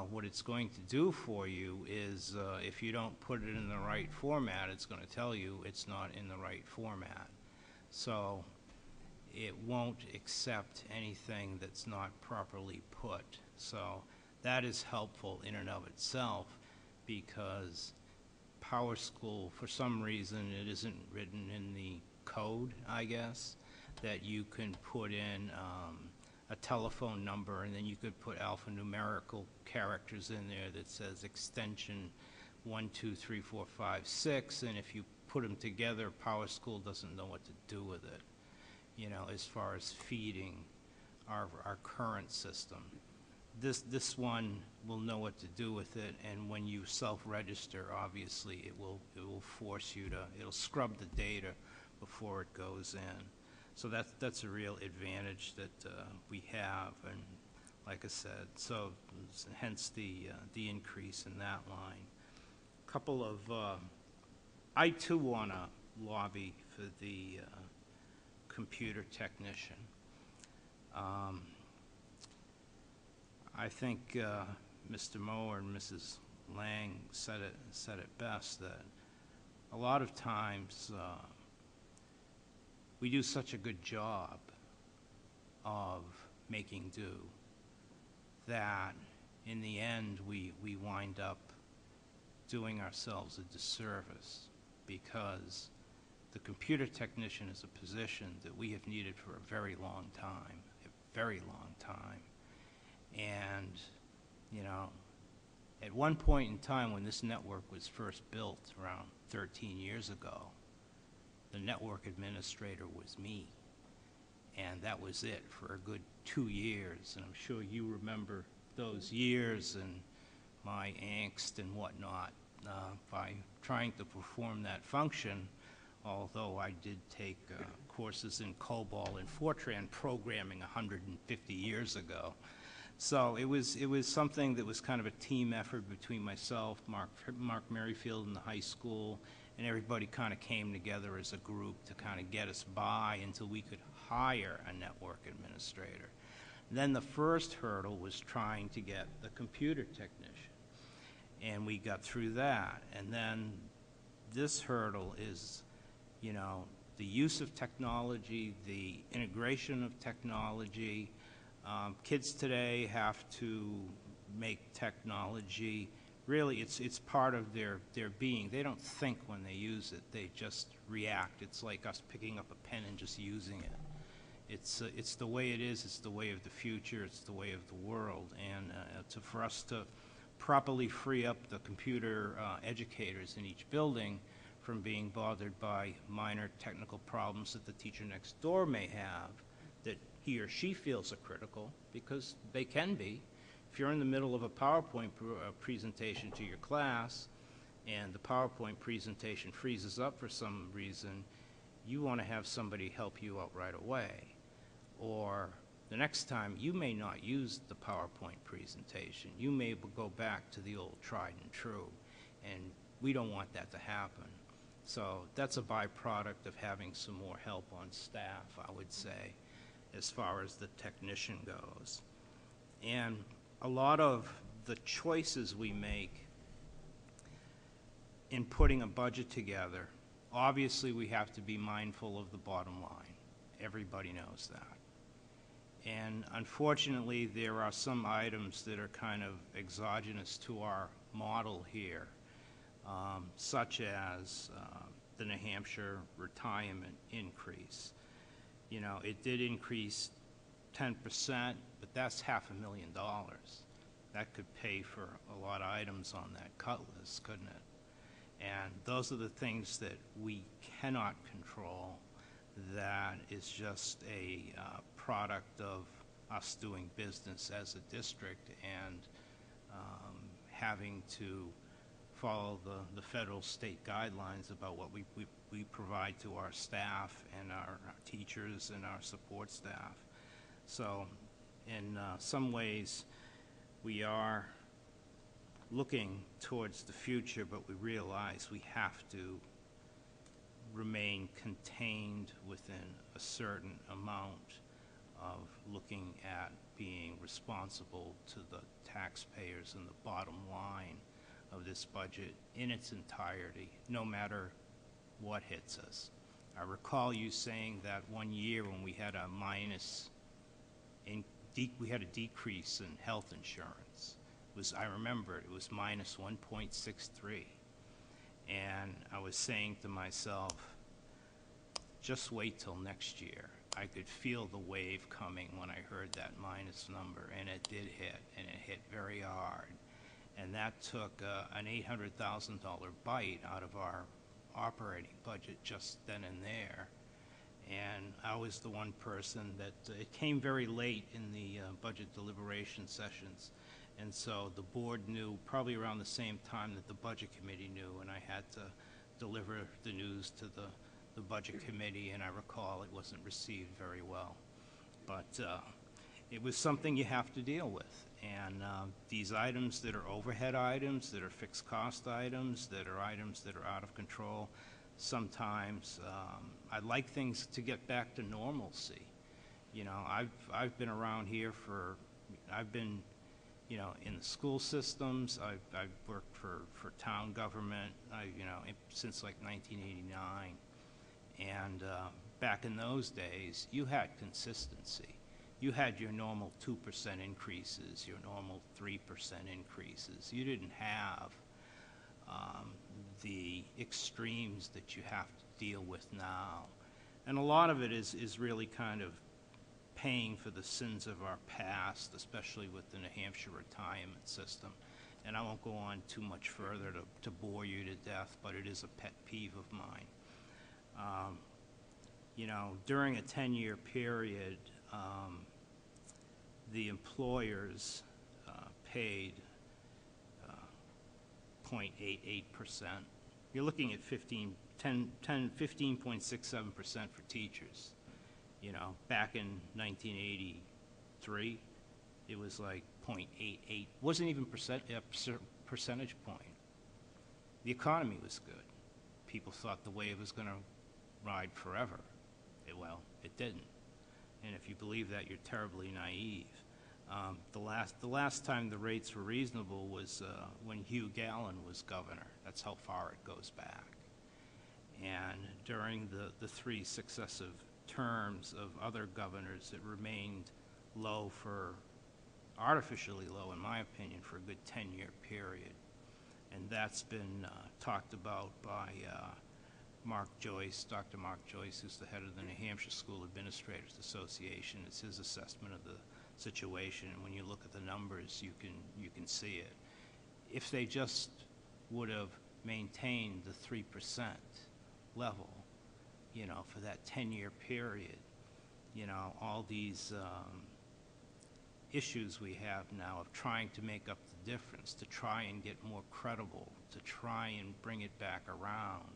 What it's going to do for you is if you don't put it in the right format, it's going to tell you it's not in the right format. So it won't accept anything that's not properly put. So that is helpful in and of itself because Power School, for some reason, it isn't written in the code, I guess, that you can put in a telephone number, and then you could put alphanumerical characters in there that says extension 1, 2, 3, 4, 5, 6, and if you put them together, Power School doesn't know what to do with it, you know, as far as feeding our current system. This one will know what to do with it, and when you self-register, obviously, it will force you to, it'll scrub the data before it goes in. So that's a real advantage that we have, and like I said, so hence the increase in that line. A couple of, I too want to lobby for the computer technician. I think Mr. Moore and Mrs. Lang said it best, that a lot of times we do such a good job of making do that in the end we wind up doing ourselves a disservice, because the computer technician is a position that we have needed for a very long time. And, you know, at one point in time when this network was first built around 13 years ago, the network administrator was me. And that was it for a good 2 years. And I'm sure you remember those years and my angst and whatnot by trying to perform that function, although I did take courses in COBOL and Fortran programming 150 years ago. So it was something that was kind of a team effort between myself, Mark Merrifield in the high school, and everybody kind of came together as a group to kind of get us by until we could hire a network administrator. And then the first hurdle was trying to get the computer technician, and we got through that. And then this hurdle is, you know, the use of technology, the integration of technology. Kids today have to make technology, really it's part of their being. They don't think when they use it, they just react. It's like us picking up a pen and just using it. It's the way it is, it's the way of the future, it's the way of the world. And for us to properly free up the computer educators in each building from being bothered by minor technical problems that the teacher next door may have, that he or she feels are critical, because they can be. If you're in the middle of a PowerPoint presentation to your class and the PowerPoint presentation freezes up for some reason, you want to have somebody help you out right away. Or the next time, you may not use the PowerPoint presentation. You may go back to the old tried and true, and we don't want that to happen. So that's a byproduct of having some more help on staff, I would say, as far as the technician goes. And a lot of the choices we make in putting a budget together, obviously we have to be mindful of the bottom line. Everybody knows that. And unfortunately, there are some items that are kind of exogenous to our model here, such as the New Hampshire retirement increase. You know, it did increase 10%, but that's $500,000. That could pay for a lot of items on that cut list, couldn't it? And those are the things that we cannot control. That is just a product of us doing business as a district and having to follow the federal state guidelines about what we provide to our staff and our teachers and our support staff. So in some ways, we are looking towards the future, but we realize we have to remain contained within a certain amount of looking at being responsible to the taxpayers and the bottom line of this budget in its entirety, no matter what hits us. I recall you saying that one year when we had a we had a decrease in health insurance. I remember it was minus 1.63. And I was saying to myself, just wait till next year. I could feel the wave coming when I heard that minus number, and it did hit, and it hit very hard. And that took an $800,000 bite out of our operating budget just then and there. And I was the one person that, it came very late in the budget deliberation sessions. And so the board knew probably around the same time that the budget committee knew, and I had to deliver the news to the budget committee, and I recall it wasn't received very well. But it was something you have to deal with. And these items that are overhead items, that are fixed cost items, that are items that are out of control, sometimes I'd like things to get back to normalcy. You know, I've been around here I've been, you know, in the school systems. I've worked for town government, since like 1989. And back in those days, you had consistency. You had your normal 2% increases, your normal 3% increases. You didn't have the extremes that you have to deal with now. And a lot of it is really kind of paying for the sins of our past, especially with the New Hampshire retirement system. And I won't go on too much further to bore you to death, but it is a pet peeve of mine. You know, during a 10-year period, the employers paid 0.88%. You're looking at 15.67% for teachers. You know, back in 1983, it was like 0.88. Wasn't even a percentage point. The economy was good. People thought the wave was going to ride forever. Well, it didn't. And if you believe that, you're terribly naive. The last time the rates were reasonable was when Hugh Gallen was governor. That's how far it goes back. And during the three successive terms of other governors, it remained low artificially low, in my opinion, for a good 10-year period. And that's been talked about by Mark Joyce, Dr. Mark Joyce, who's the head of the New Hampshire School Administrators Association. It's his assessment of the situation, and when you look at the numbers, you can see it. If they just would have maintained the 3% level, you know, for that 10-year period, you know, all these issues we have now of trying to make up the difference, to try and get more credible, to try and bring it back around.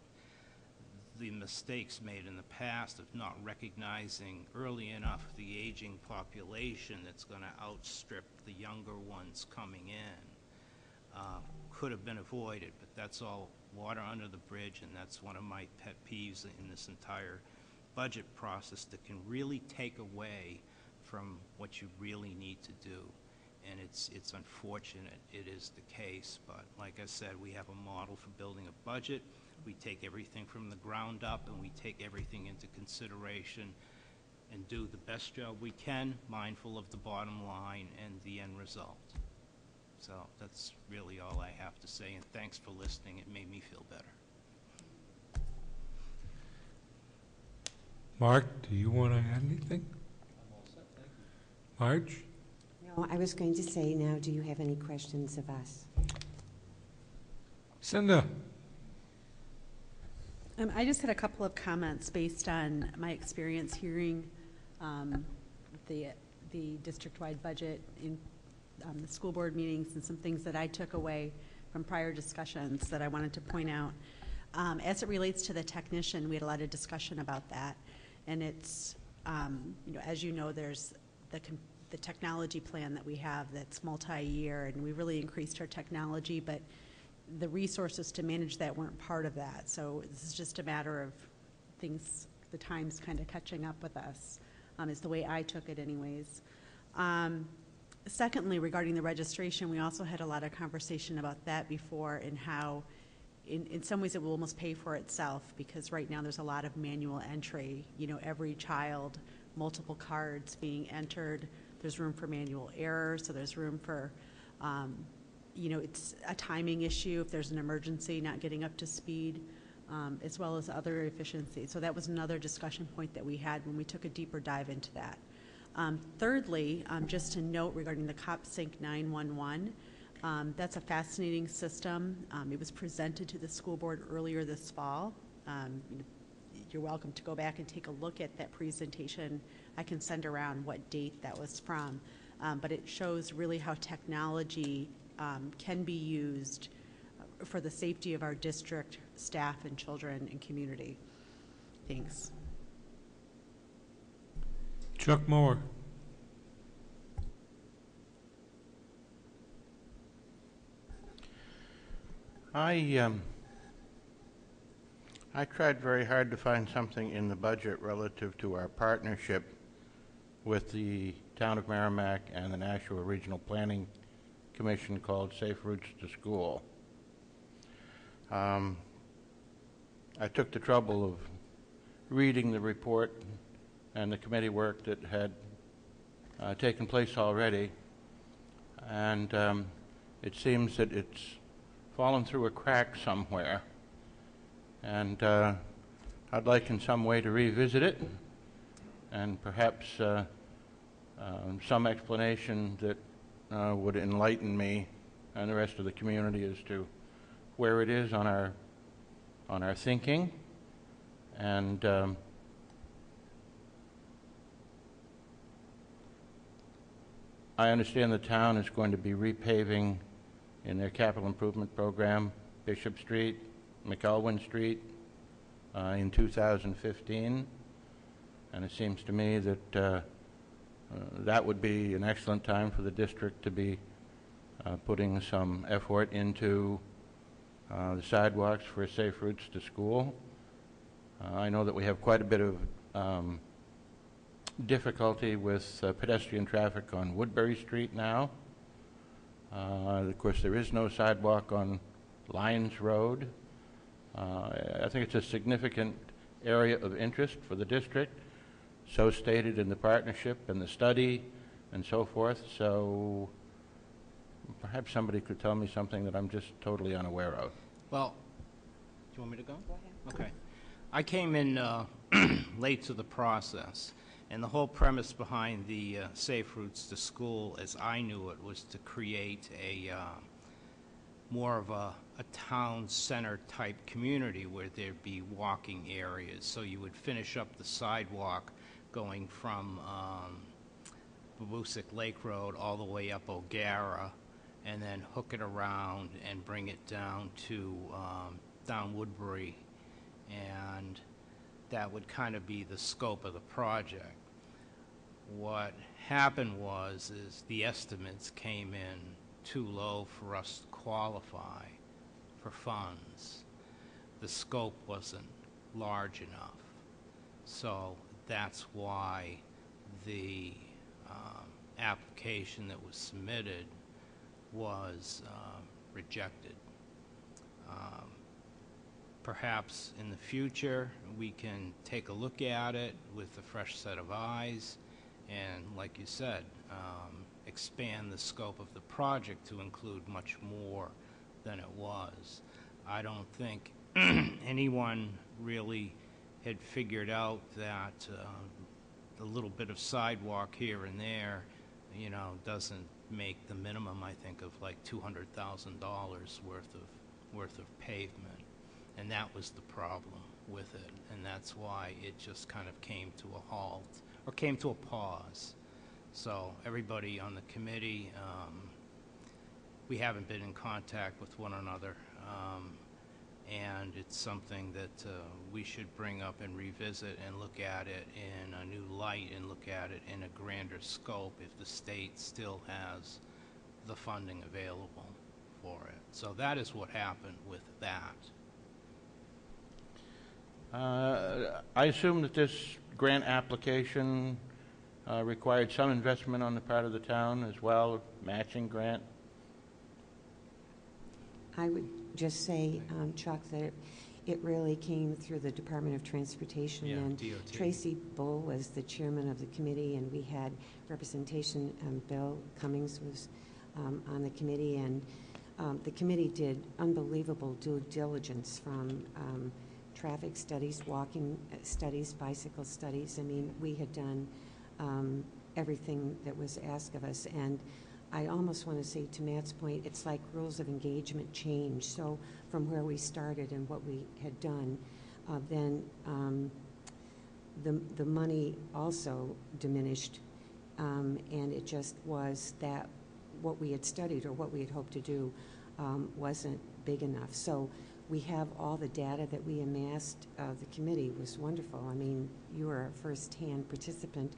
The mistakes made in the past of not recognizing early enough the aging population that's going to outstrip the younger ones coming in could have been avoided, but that's all water under the bridge, and that's one of my pet peeves in this entire budget process that can really take away from what you really need to do. And it's unfortunate it is the case, but like I said, we have a model for building a budget. We take everything from the ground up and we take everything into consideration and do the best job we can, mindful of the bottom line and the end result. So that's really all I have to say, and thanks for listening. It made me feel better. Mark, do you want to add anything? I'm all set, thank you. Marge? No, I was going to say now, do you have any questions of us? Cinda? I just had a couple of comments based on my experience hearing the district-wide budget in the school board meetings and some things that I took away from prior discussions that I wanted to point out. As it relates to the technician, we had a lot of discussion about that, and it's as you know, there's the technology plan that we have that's multi-year, and we really increased our technology, but the resources to manage that weren't part of that. So this is just a matter of things, the times kind of catching up with us, is the way I took it anyways. Secondly, regarding the registration, we also had a lot of conversation about that before, and how in some ways it will almost pay for itself, because right now there's a lot of manual entry. Every child, multiple cards being entered. There's room for manual error, so there's room for it's a timing issue if there's an emergency, not getting up to speed, as well as other efficiencies. So that was another discussion point that we had when we took a deeper dive into that. Thirdly, just to note regarding the CopSync 911, that's a fascinating system. It was presented to the school board earlier this fall. You're welcome to go back and take a look at that presentation. I can send around what date that was from, but it shows really how technology can be used for the safety of our district, staff, and children and community. Thanks. Chuck Moore. I tried very hard to find something in the budget relative to our partnership with the Town of Merrimack and the Nashua Regional Planning Commission called Safe Routes to School. I took the trouble of reading the report and the committee work that had taken place already, and it seems that it's fallen through a crack somewhere, and I'd like in some way to revisit it, and perhaps some explanation that would enlighten me and the rest of the community as to where it is on our thinking. And I understand the town is going to be repaving in their capital improvement program Bishop Street, McElwain Street in 2015, and it seems to me that that would be an excellent time for the district to be putting some effort into the sidewalks for Safe Routes to School. I know that we have quite a bit of difficulty with pedestrian traffic on Woodbury Street now. Of course, there is no sidewalk on Lyons Road. I think it's a significant area of interest for the district, so stated in the partnership and the study and so forth. So perhaps somebody could tell me something that I'm just totally unaware of. Well, do you want me to go? Go ahead. Okay. I came in late to the process, and the whole premise behind the Safe Routes to School, as I knew it, was to create a more of a town center type community where there'd be walking areas. So you would finish up the sidewalk going from Babusick Lake Road all the way up O'Gara, and then hook it around and bring it down to down Woodbury, and that would kind of be the scope of the project. What happened is the estimates came in too low for us to qualify for funds. The scope wasn't large enough, so that's why the application that was submitted was rejected. Perhaps in the future we can take a look at it with a fresh set of eyes and, like you said, expand the scope of the project to include much more than it was. I don't think anyone really had figured out that the little bit of sidewalk here and there, you know, doesn't make the minimum, I think, of like $200,000 worth of pavement. And that was the problem with it, and that's why it just kind of came to a halt, or came to a pause. So everybody on the committee, we haven't been in contact with one another, and it's something that we should bring up and revisit and look at it in a new light and look at it in a grander scope if the state still has the funding available for it. So that is what happened with that. I assume that this grant application required some investment on the part of the town as well, matching grant? I would just say, Chuck, that it really came through the Department of Transportation. Yeah, and DOT. Tracy Bull was the chairman of the committee, and we had representation. Bill Cummings was on the committee, and the committee did unbelievable due diligence from traffic studies, walking studies, bicycle studies. I mean, we had done everything that was asked of us, and I almost want to say, to Matt's point, it's like rules of engagement change. So from where we started and what we had done, then the money also diminished, and it just was that what we had studied or what we had hoped to do wasn't big enough. So we have all the data that we amassed. The committee was wonderful. I mean, you were a first-hand participant.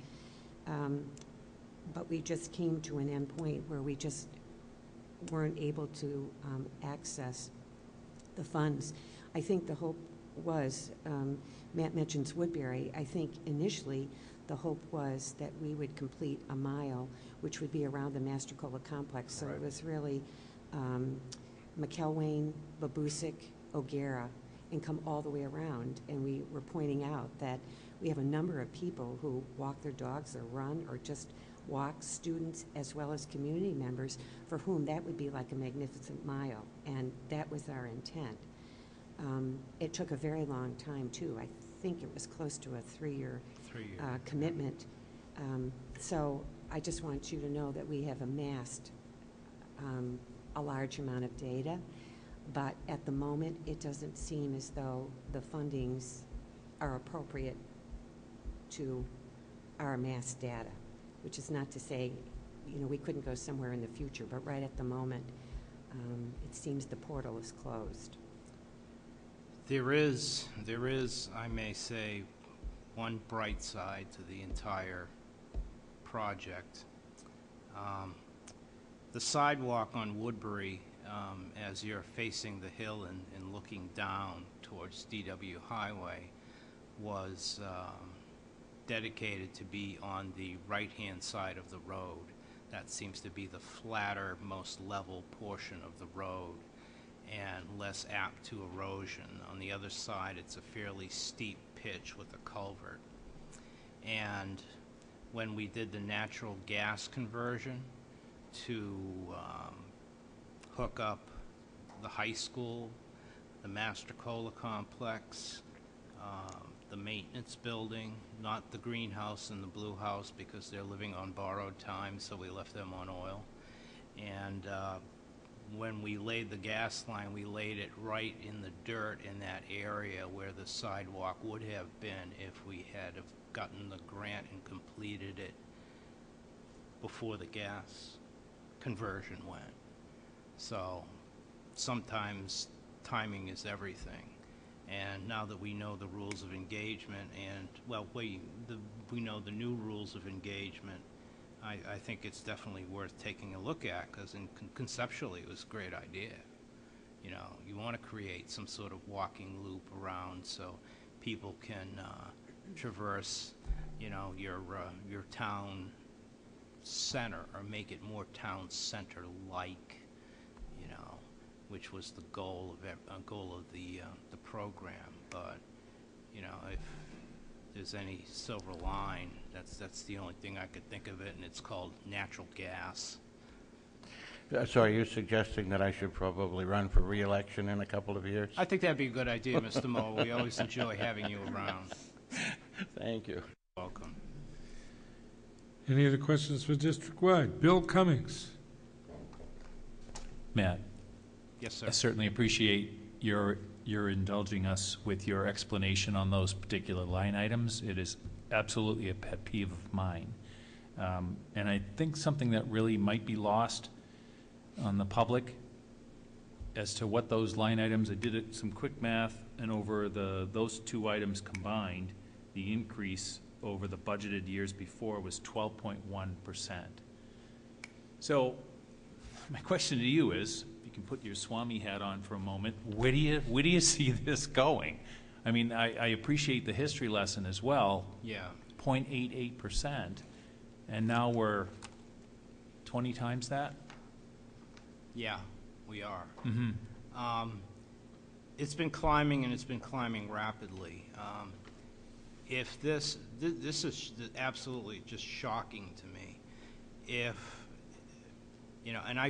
But we just came to an end point where we just weren't able to access the funds. I think the hope was, Matt mentions Woodbury, I think initially the hope was that we would complete a mile, which would be around the Mastrocola complex. So it was really McElwain, Babusick, O'Gara, and come all the way around. And we were pointing out that we have a number of people who walk their dogs or run or just walk, students as well as community members, for whom that would be like a magnificent mile, and that was our intent. It took a very long time, too. I think it was close to a three-year commitment. So I just want you to know that we have amassed a large amount of data, but at the moment, it doesn't seem as though the fundings are appropriate to our amassed data, which is not to say, you know, we couldn't go somewhere in the future, but right at the moment, it seems the portal is closed. There is, I may say, one bright side to the entire project. The sidewalk on Woodbury, as you're facing the hill and looking down towards DW Highway, was dedicated to be on the right-hand side of the road. That seems to be the flatter, most level portion of the road and less apt to erosion. On the other side, it's a fairly steep pitch with a culvert. And when we did the natural gas conversion to hook up the high school, the Mastrocola complex, the maintenance building, not the greenhouse and the blue house because they're living on borrowed time, so we left them on oil. And when we laid the gas line, we laid it right in the dirt in that area where the sidewalk would have been if we had have gotten the grant and completed it before the gas conversion went. So sometimes timing is everything. And now that we know the rules of engagement and, well, we know the new rules of engagement, I think it's definitely worth taking a look at, because conceptually it was a great idea. You know, you want to create some sort of walking loop around so people can traverse, you know, your town center, or make it more town center-like, you know, which was the goal of the program. But you know, if there's any silver line, that's the only thing I could think of it, and it's called natural gas. So are you suggesting that I should probably run for re-election in a couple of years? I think that'd be a good idea, Mr. Moe. We always enjoy having you around. Thank you. Welcome. Any other questions for district-wide? Bill Cummings. Matt? Yes, sir. I certainly appreciate your indulging us with your explanation on those particular line items. It is absolutely a pet peeve of mine. And I think something that really might be lost on the public as to what those line items, I did some quick math, and over those two items combined, the increase over the budgeted years before was 12.1%. So my question to you is, if you can put your Swami hat on for a moment, where do you see this going? I mean, I appreciate the history lesson as well. Yeah. 0.88%, and now we're 20 times that? Yeah, we are. Mm-hmm. It's been climbing, and it's been climbing rapidly. If this is absolutely just shocking to me. If, you know, and I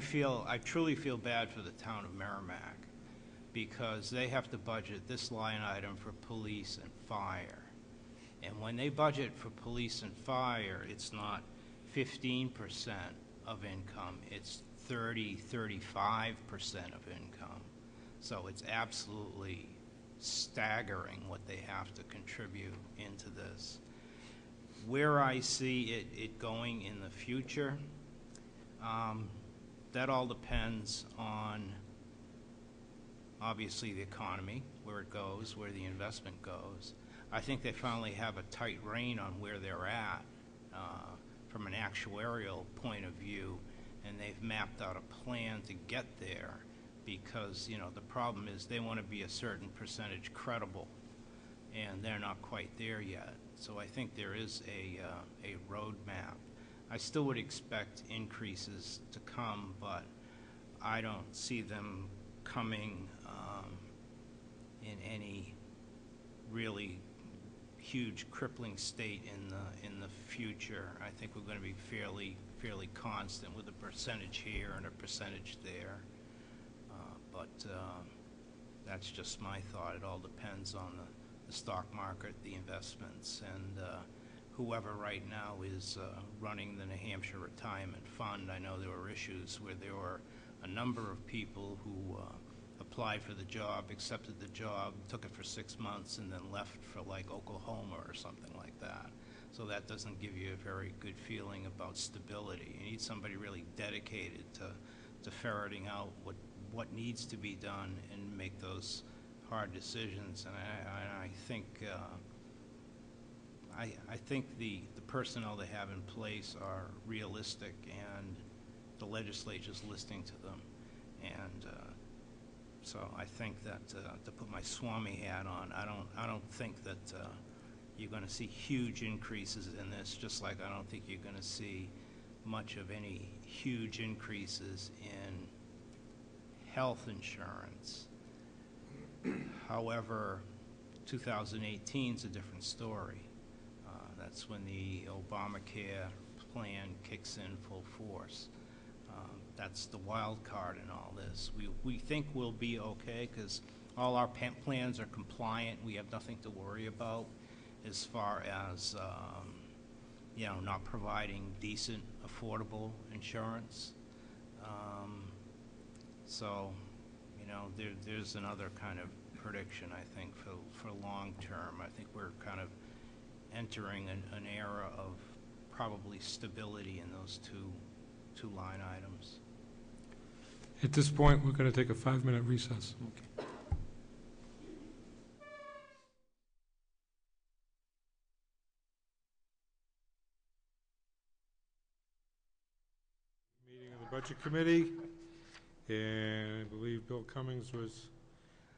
truly feel bad for the town of Merrimack, because they have to budget this line item for police and fire. And when they budget for police and fire, it's not 15% of income, it's 35% of income. So it's absolutely staggering what they have to contribute into this. Where I see it going in the future, that all depends on, obviously, the economy, where it goes, where the investment goes. I think they finally have a tight rein on where they're at from an actuarial point of view, and they've mapped out a plan to get there, because, you know, the problem is they want to be a certain percentage credible, and they're not quite there yet. So I think there is a roadmap. I still would expect increases to come, but I don't see them coming in any really huge crippling state in the future. I think we're going to be fairly constant with a percentage here and a percentage there. But that's just my thought. It all depends on the stock market, the investments, and whoever right now is running the New Hampshire Retirement Fund. I know there were issues where there were a number of people who applied for the job, accepted the job, took it for 6 months, and then left for like Oklahoma or something like that. So that doesn't give you a very good feeling about stability. You need somebody really dedicated to ferreting out what needs to be done and make those hard decisions. And I think I think the personnel they have in place are realistic, and the legislature's listening to them. And so I think that to put my Swami hat on, I don't think that you're going to see huge increases in this, just like I don't think you're going to see much of any huge increases in health insurance. However, 2018 is a different story. That's when the Obamacare plan kicks in full force. That's the wild card in all this. We think we'll be okay because all our plans are compliant. We have nothing to worry about as far as you know, not providing decent, affordable insurance. So, you know, there's another kind of prediction, I think, for long term. I think we're kind of entering an era of probably stability in those two line items. At this point, we're going to take a 5-minute recess. Meeting of the Budget Committee, and I believe Bill Cummings was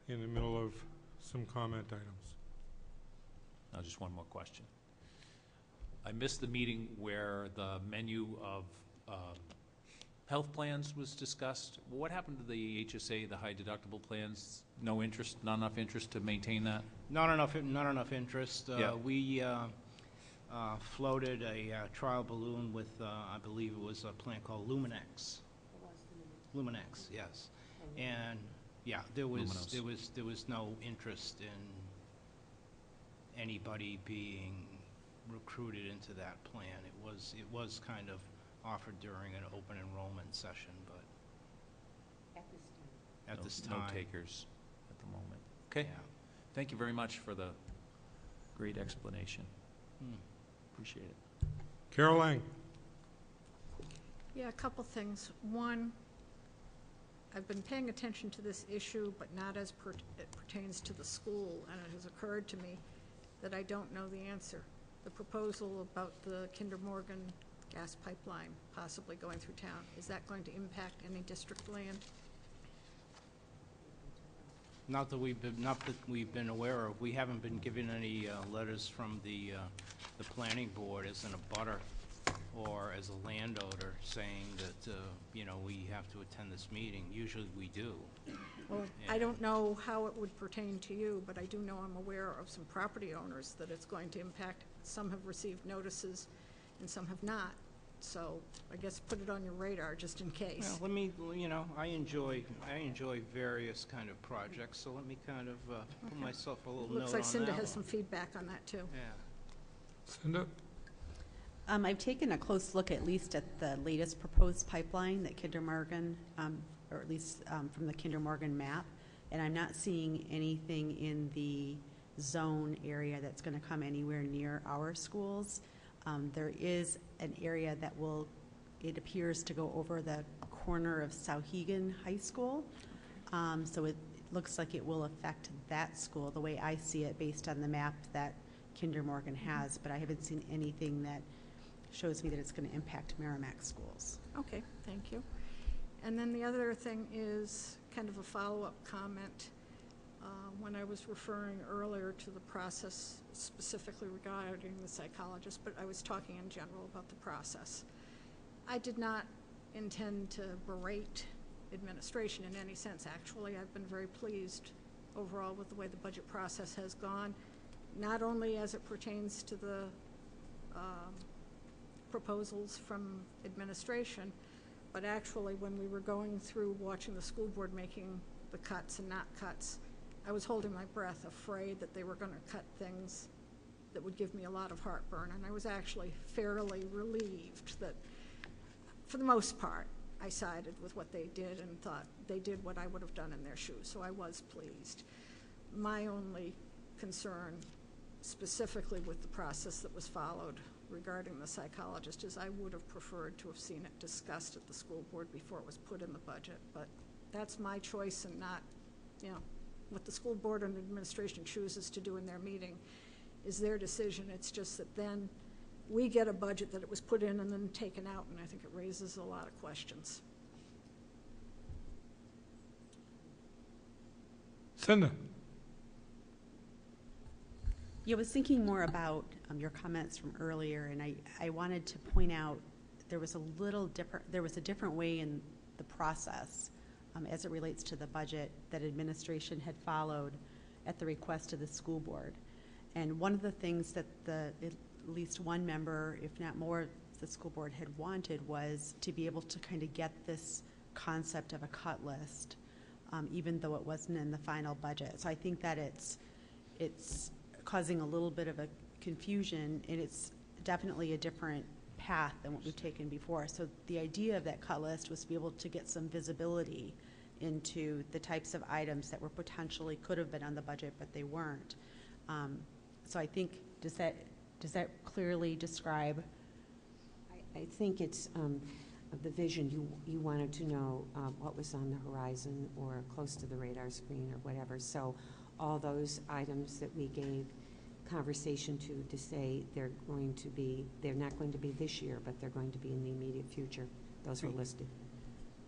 in the middle of some comment items. Now, just one more question. I missed the meeting where the menu of health plans was discussed. What happened to the HSA, the high deductible plans? No interest, not enough interest to maintain that? Not enough interest. Yeah. We floated a trial balloon with, I believe it was a plan called Luminex. Luminex, yes. And yeah, there was no interest in anybody being recruited into that plan. It was kind of offered during an open enrollment session, but at this time. No takers at the moment. Okay. Yeah. Thank you very much for the great explanation. Appreciate it. Carol Lang. Yeah, a couple things. One, I've been paying attention to this issue, but not as it pertains to the school, and it has occurred to me that I don't know the answer. The proposal about the Kinder Morgan gas pipeline possibly going through town, is that going to impact any district land? Not that we've been aware of. We haven't been given any letters from the planning board as an abutter or as a landowner saying that we have to attend this meeting. Usually we do. Well, I don't know how it would pertain to you, but I do know I'm aware of some property owners that it's going to impact. Some have received notices and some have not. So I guess put it on your radar just in case. Well, let me, I enjoy various kind of projects, so let me kind of put myself a little note on that. Looks like Cinda has one. some feedback on that too. Yeah. Cinda? I've taken a close look at least at the latest proposed pipeline that Kinder Morgan, or at least from the Kinder Morgan map, and I'm not seeing anything in the zone area that's going to come anywhere near our schools. There is an area that it appears to go over the corner of Sauhegan High School. So it looks like it will affect that school the way I see it based on the map that Kinder Morgan has, but I haven't seen anything that shows me that it's going to impact Merrimack schools. Okay, thank you. And then the other thing is kind of a follow-up comment. When I was referring earlier to the process specifically regarding the psychologist, but I was talking in general about the process. I did not intend to berate administration in any sense. Actually, I've been very pleased overall with the way the budget process has gone, not only as it pertains to the proposals from administration, but actually when we were going through watching the school board making the cuts and not cuts, I was holding my breath, afraid that they were going to cut things that would give me a lot of heartburn, and I was actually fairly relieved that, for the most part, I sided with what they did and thought they did what I would have done in their shoes, so I was pleased. My only concern, specifically with the process that was followed regarding the psychologist, is I would have preferred to have seen it discussed at the school board before it was put in the budget, but that's my choice and not, what the school board and administration chooses to do in their meeting is their decision. It's just that then we get a budget that it was put in and then taken out, and I think it raises a lot of questions. Cinda? Yeah, I was thinking more about your comments from earlier, and I wanted to point out there was a different way in the process as it relates to the budget that administration had followed at the request of the school board. And one of the things that at least one member, if not more, the school board had wanted was to be able to kind of get this concept of a cut list, even though it wasn't in the final budget. So I think that it's causing a little bit of a confusion, and it's definitely a different path than what we've taken before. So the idea of that cut list was to be able to get some visibility into the types of items that were potentially could have been on the budget, but they weren't. So I think, does that clearly describe I think it's the vision, you wanted to know what was on the horizon or close to the radar screen or whatever. So all those items that we gave conversation to say they're not going to be this year, but they're going to be in the immediate future, those were listed.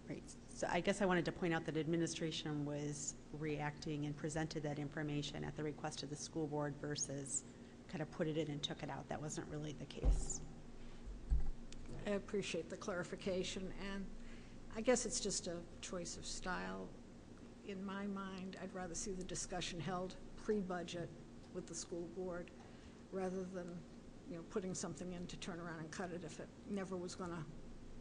Right. So I guess I wanted to point out that administration was reacting and presented that information at the request of the school board versus kind of put it in and took it out. That wasn't really the case. I appreciate the clarification, and I guess it's just a choice of style. In my mind, I'd rather see the discussion held pre-budget with the school board rather than, putting something in to turn around and cut it if it never was going to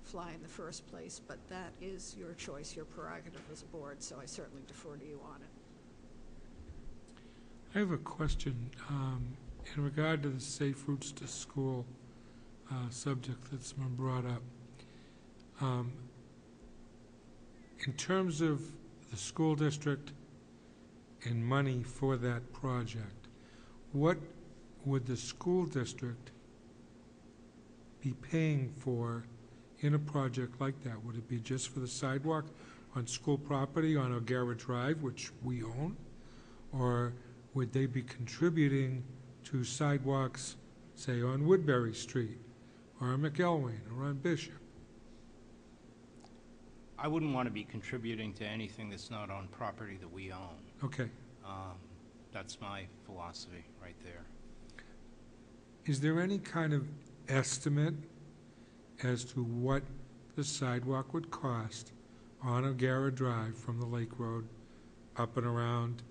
fly in the first place. But that is your choice, your prerogative as a board, so I certainly defer to you on it. I have a question in regard to the Safe Routes to School subject that's been brought up. In terms of the school district and money for that project, what would the school district be paying for in a project like that? Would it be just for the sidewalk on school property on O'Gara Drive, which we own? Or would they be contributing to sidewalks, say, on Woodbury Street, or on McElwain, or on Bishop? I wouldn't want to be contributing to anything that's not on property that we own. Okay. That's my philosophy right there. Is there any kind of estimate as to what the sidewalk would cost on O'Gara Drive from the Lake Road up and around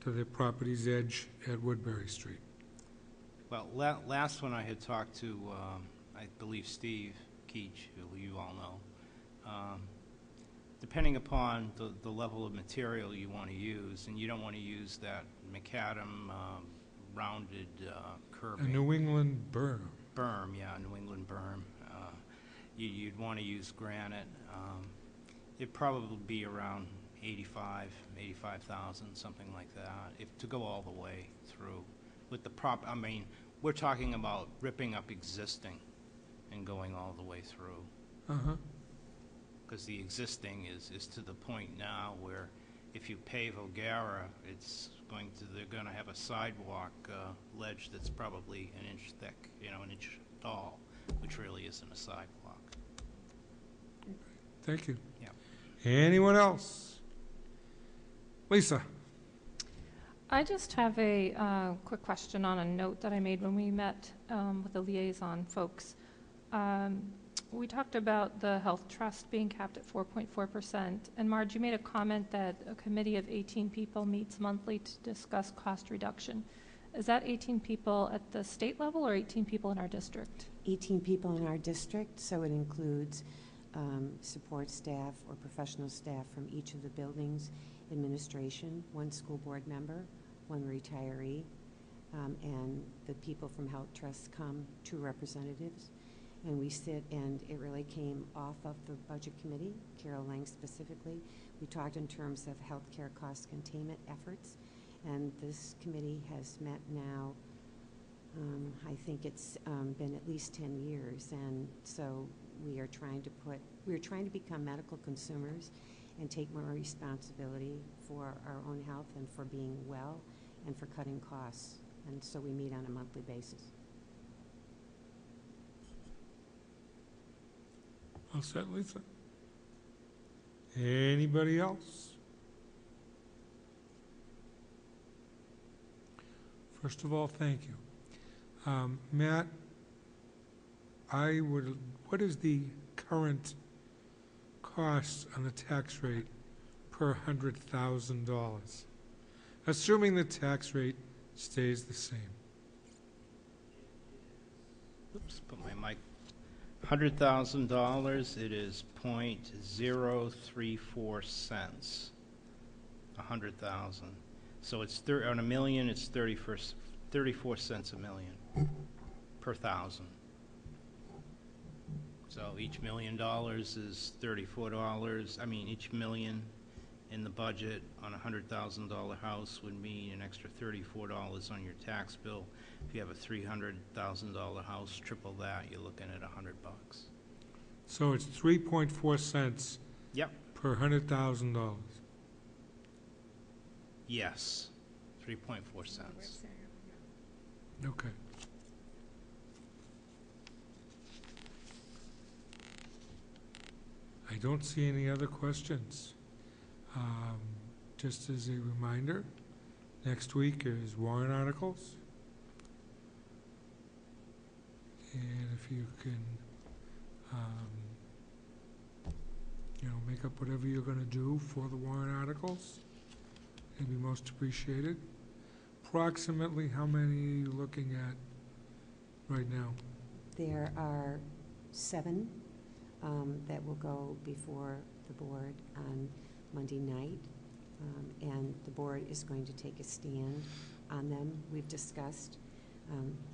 to the property's edge at Woodbury Street? Well, last one I had talked to, I believe Steve Keach, who you all know, depending upon the level of material you want to use, and you don't want to use that macadam rounded curbing. A New England berm. Berm, yeah, New England berm. You'd want to use granite. It'd probably be around 85,000, something like that, to go all the way through. With the I mean, we're talking about ripping up existing and going all the way through. Uh-huh. Because the existing is to the point now where if you pave O'Gara, they're going to have a sidewalk ledge that's probably an inch thick, an inch tall, which really isn't a sidewalk. Thank you. Yeah. Anyone else? Lisa. I just have a quick question on a note that I made when we met with the liaison folks. We talked about the health trust being capped at 4.4%, and Marge, you made a comment that a committee of 18 people meets monthly to discuss cost reduction. Is that 18 people at the state level or 18 people in our district? 18 people in our district, so it includes support staff or professional staff from each of the buildings, administration, one school board member, one retiree, and the people from Health Trust come, 2 representatives. And we sit, and it really came off of the budget committee, Carol Lang specifically. We talked in terms of healthcare cost containment efforts, and this committee has met now, I think it's been at least 10 years, and so we are trying to become medical consumers and take more responsibility for our own health and for being well and for cutting costs, and so we meet on a monthly basis. All set, Lisa? Anybody else? First of all, thank you. Matt, what is the current cost on the tax rate per $100,000? Assuming the tax rate stays the same. Oops, put my mic. $100,000, it is 0.034 cents. 100,000. So it's on $1 million. It's 34 cents a million per thousand. So each $1 million is $34. I mean, each million in the budget on a $100,000 house would mean an extra $34 on your tax bill. If you have a $300,000 house, triple that, you're looking at $100. So it's 3.4 cents Yep. per $100,000. Yes, 3.4 cents. Okay. I don't see any other questions. Just as a reminder, next week is warrant articles. And if you can, make up whatever you're going to do for the warrant articles, it'd be most appreciated. Approximately how many are you looking at right now? There are 7 that will go before the board on Monday night, and the board is going to take a stand on them. We've discussed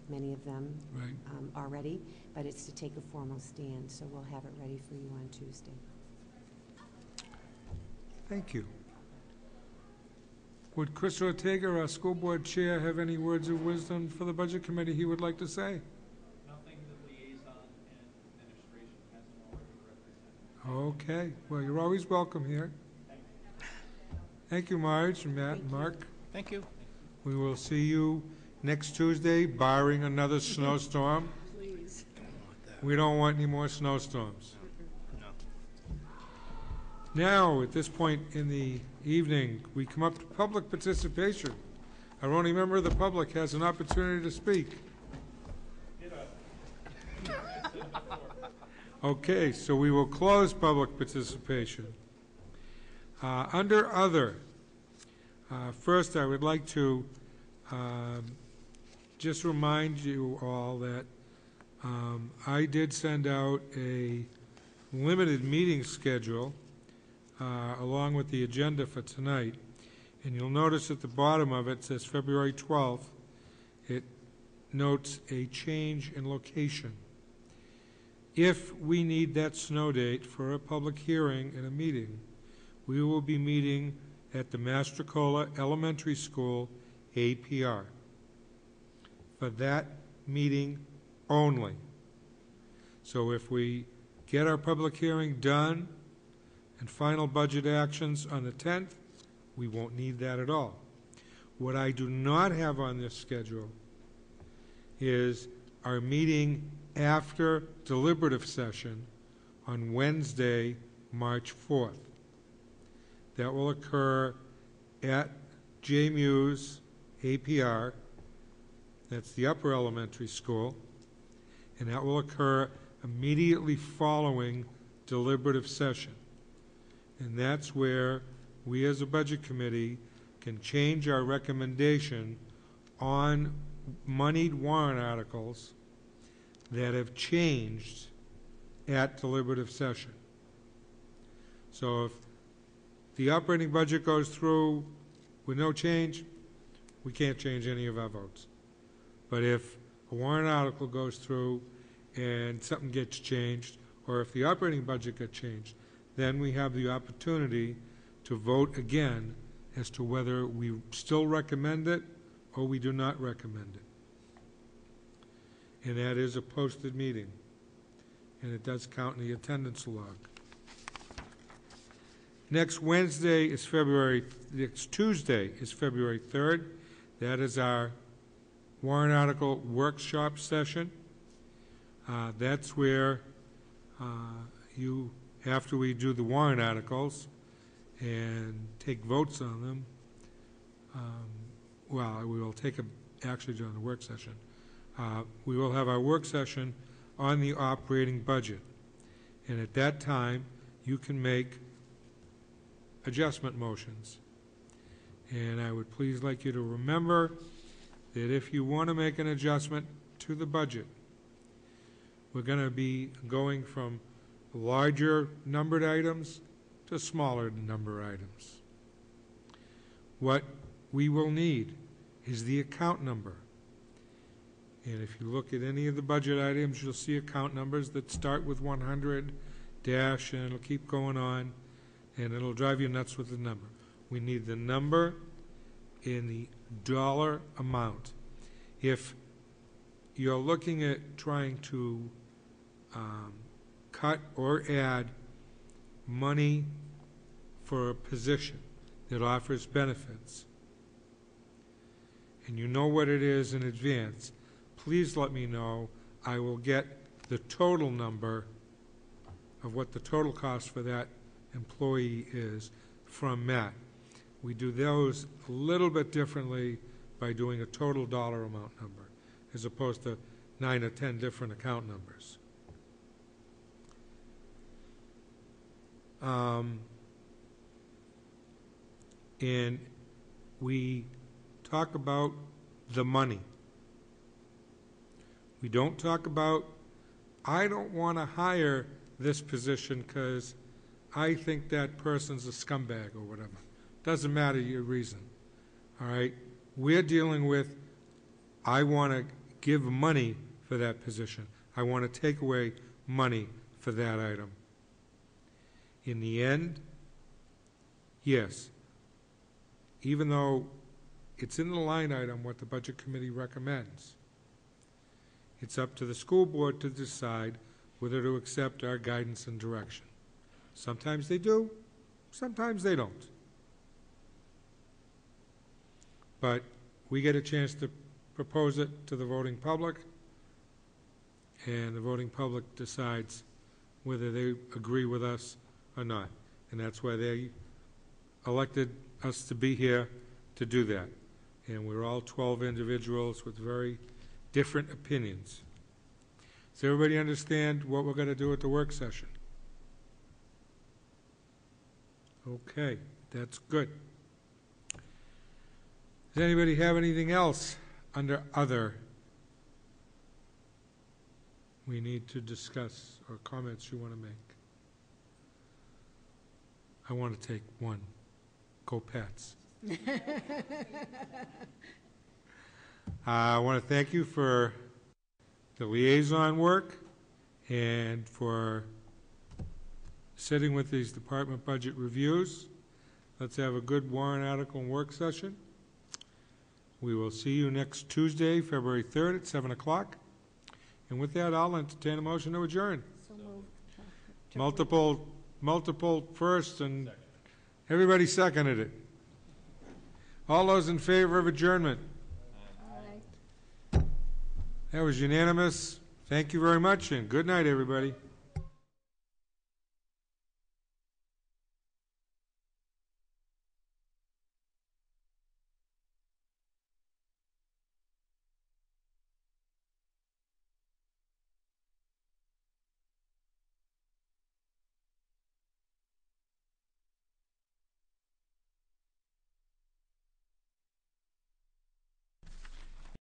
many of them Right. Already, but it's to take a formal stand, so we'll have it ready for you on Tuesday. Thank you. Would Chris Ortega, our school board chair, have any words of wisdom for the budget committee he would like to say? Nothing the liaison and administration hasn't already represented. Okay, well, you're always welcome here. Thank you, Marge and Matt and Mark. Thank you. We will see you next Tuesday, barring another snowstorm. Please. We don't want any more snowstorms. Now, at this point in the evening, we come up to public participation. Our only member of the public has an opportunity to speak. Okay, so we will close public participation. Under other, first I would like to just remind you all that I did send out a limited meeting schedule along with the agenda for tonight. And you'll notice at the bottom of it says February 12th. It notes a change in location. If we need that snow date for a public hearing and a meeting, we will be meeting at the Mastrocola Elementary School APR for that meeting only. So if we get our public hearing done and final budget actions on the 10th, we won't need that at all. What I do not have on this schedule is our meeting after deliberative session on Wednesday, March 4th. That will occur at J. Muse APR, that's the upper elementary school, and that will occur immediately following deliberative session. And that's where we as a budget committee can change our recommendation on moneyed warrant articles that have changed at deliberative session. So if the operating budget goes through with no change, we can't change any of our votes. But if a warrant article goes through and something gets changed, or if the operating budget gets changed, then we have the opportunity to vote again as to whether we still recommend it or we do not recommend it. And that is a posted meeting, and it does count in the attendance log. Next Tuesday is February 3rd. That is our warrant article workshop session. That's where after we do the warrant articles and take votes on them, we will take actually during the work session. We will have our work session on the operating budget. And at that time, you can make adjustment motions. And I would please like you to remember that if you want to make an adjustment to the budget, we're going to be going from larger numbered items to smaller number items. What we will need is the account number. And if you look at any of the budget items, you'll see account numbers that start with 100 dash, and it'll keep going on. and it'll drive you nuts with the number. We need the number in the dollar amount. If you're looking at trying to cut or add money for a position that offers benefits, and you know what it is in advance, please let me know. I will get the total number of what the total cost for that employee is from Matt. We do those a little bit differently by doing a total dollar amount number, as opposed to 9 or 10 different account numbers. And we talk about the money. We don't talk about, I don't want to hire this position because I think that person's a scumbag or whatever. Doesn't matter your reason. All right? We're dealing with, I want to give money for that position. I want to take away money for that item. In the end, yes, even though it's in the line item what the Budget Committee recommends, it's up to the school board to decide whether to accept our guidance and direction. Sometimes they do, sometimes they don't. But we get a chance to propose it to the voting public, and the voting public decides whether they agree with us or not. And that's why they elected us to be here to do that. And we're all 12 individuals with very different opinions. Does everybody understand what we're going to do at the work session? Okay, that's good. Does anybody have anything else under other we need to discuss, or comments you want to make? I want to take one. Go Pats. I want to thank you for the liaison work and for sitting with these department budget reviews. Let's have a good warrant article and work session. We will see you next Tuesday, February 3rd at 7 o'clock. And with that, I'll entertain a motion to adjourn. So moved. Multiple first, and everybody seconded it. All those in favor of adjournment? Aye. That was unanimous. Thank you very much, and good night, everybody.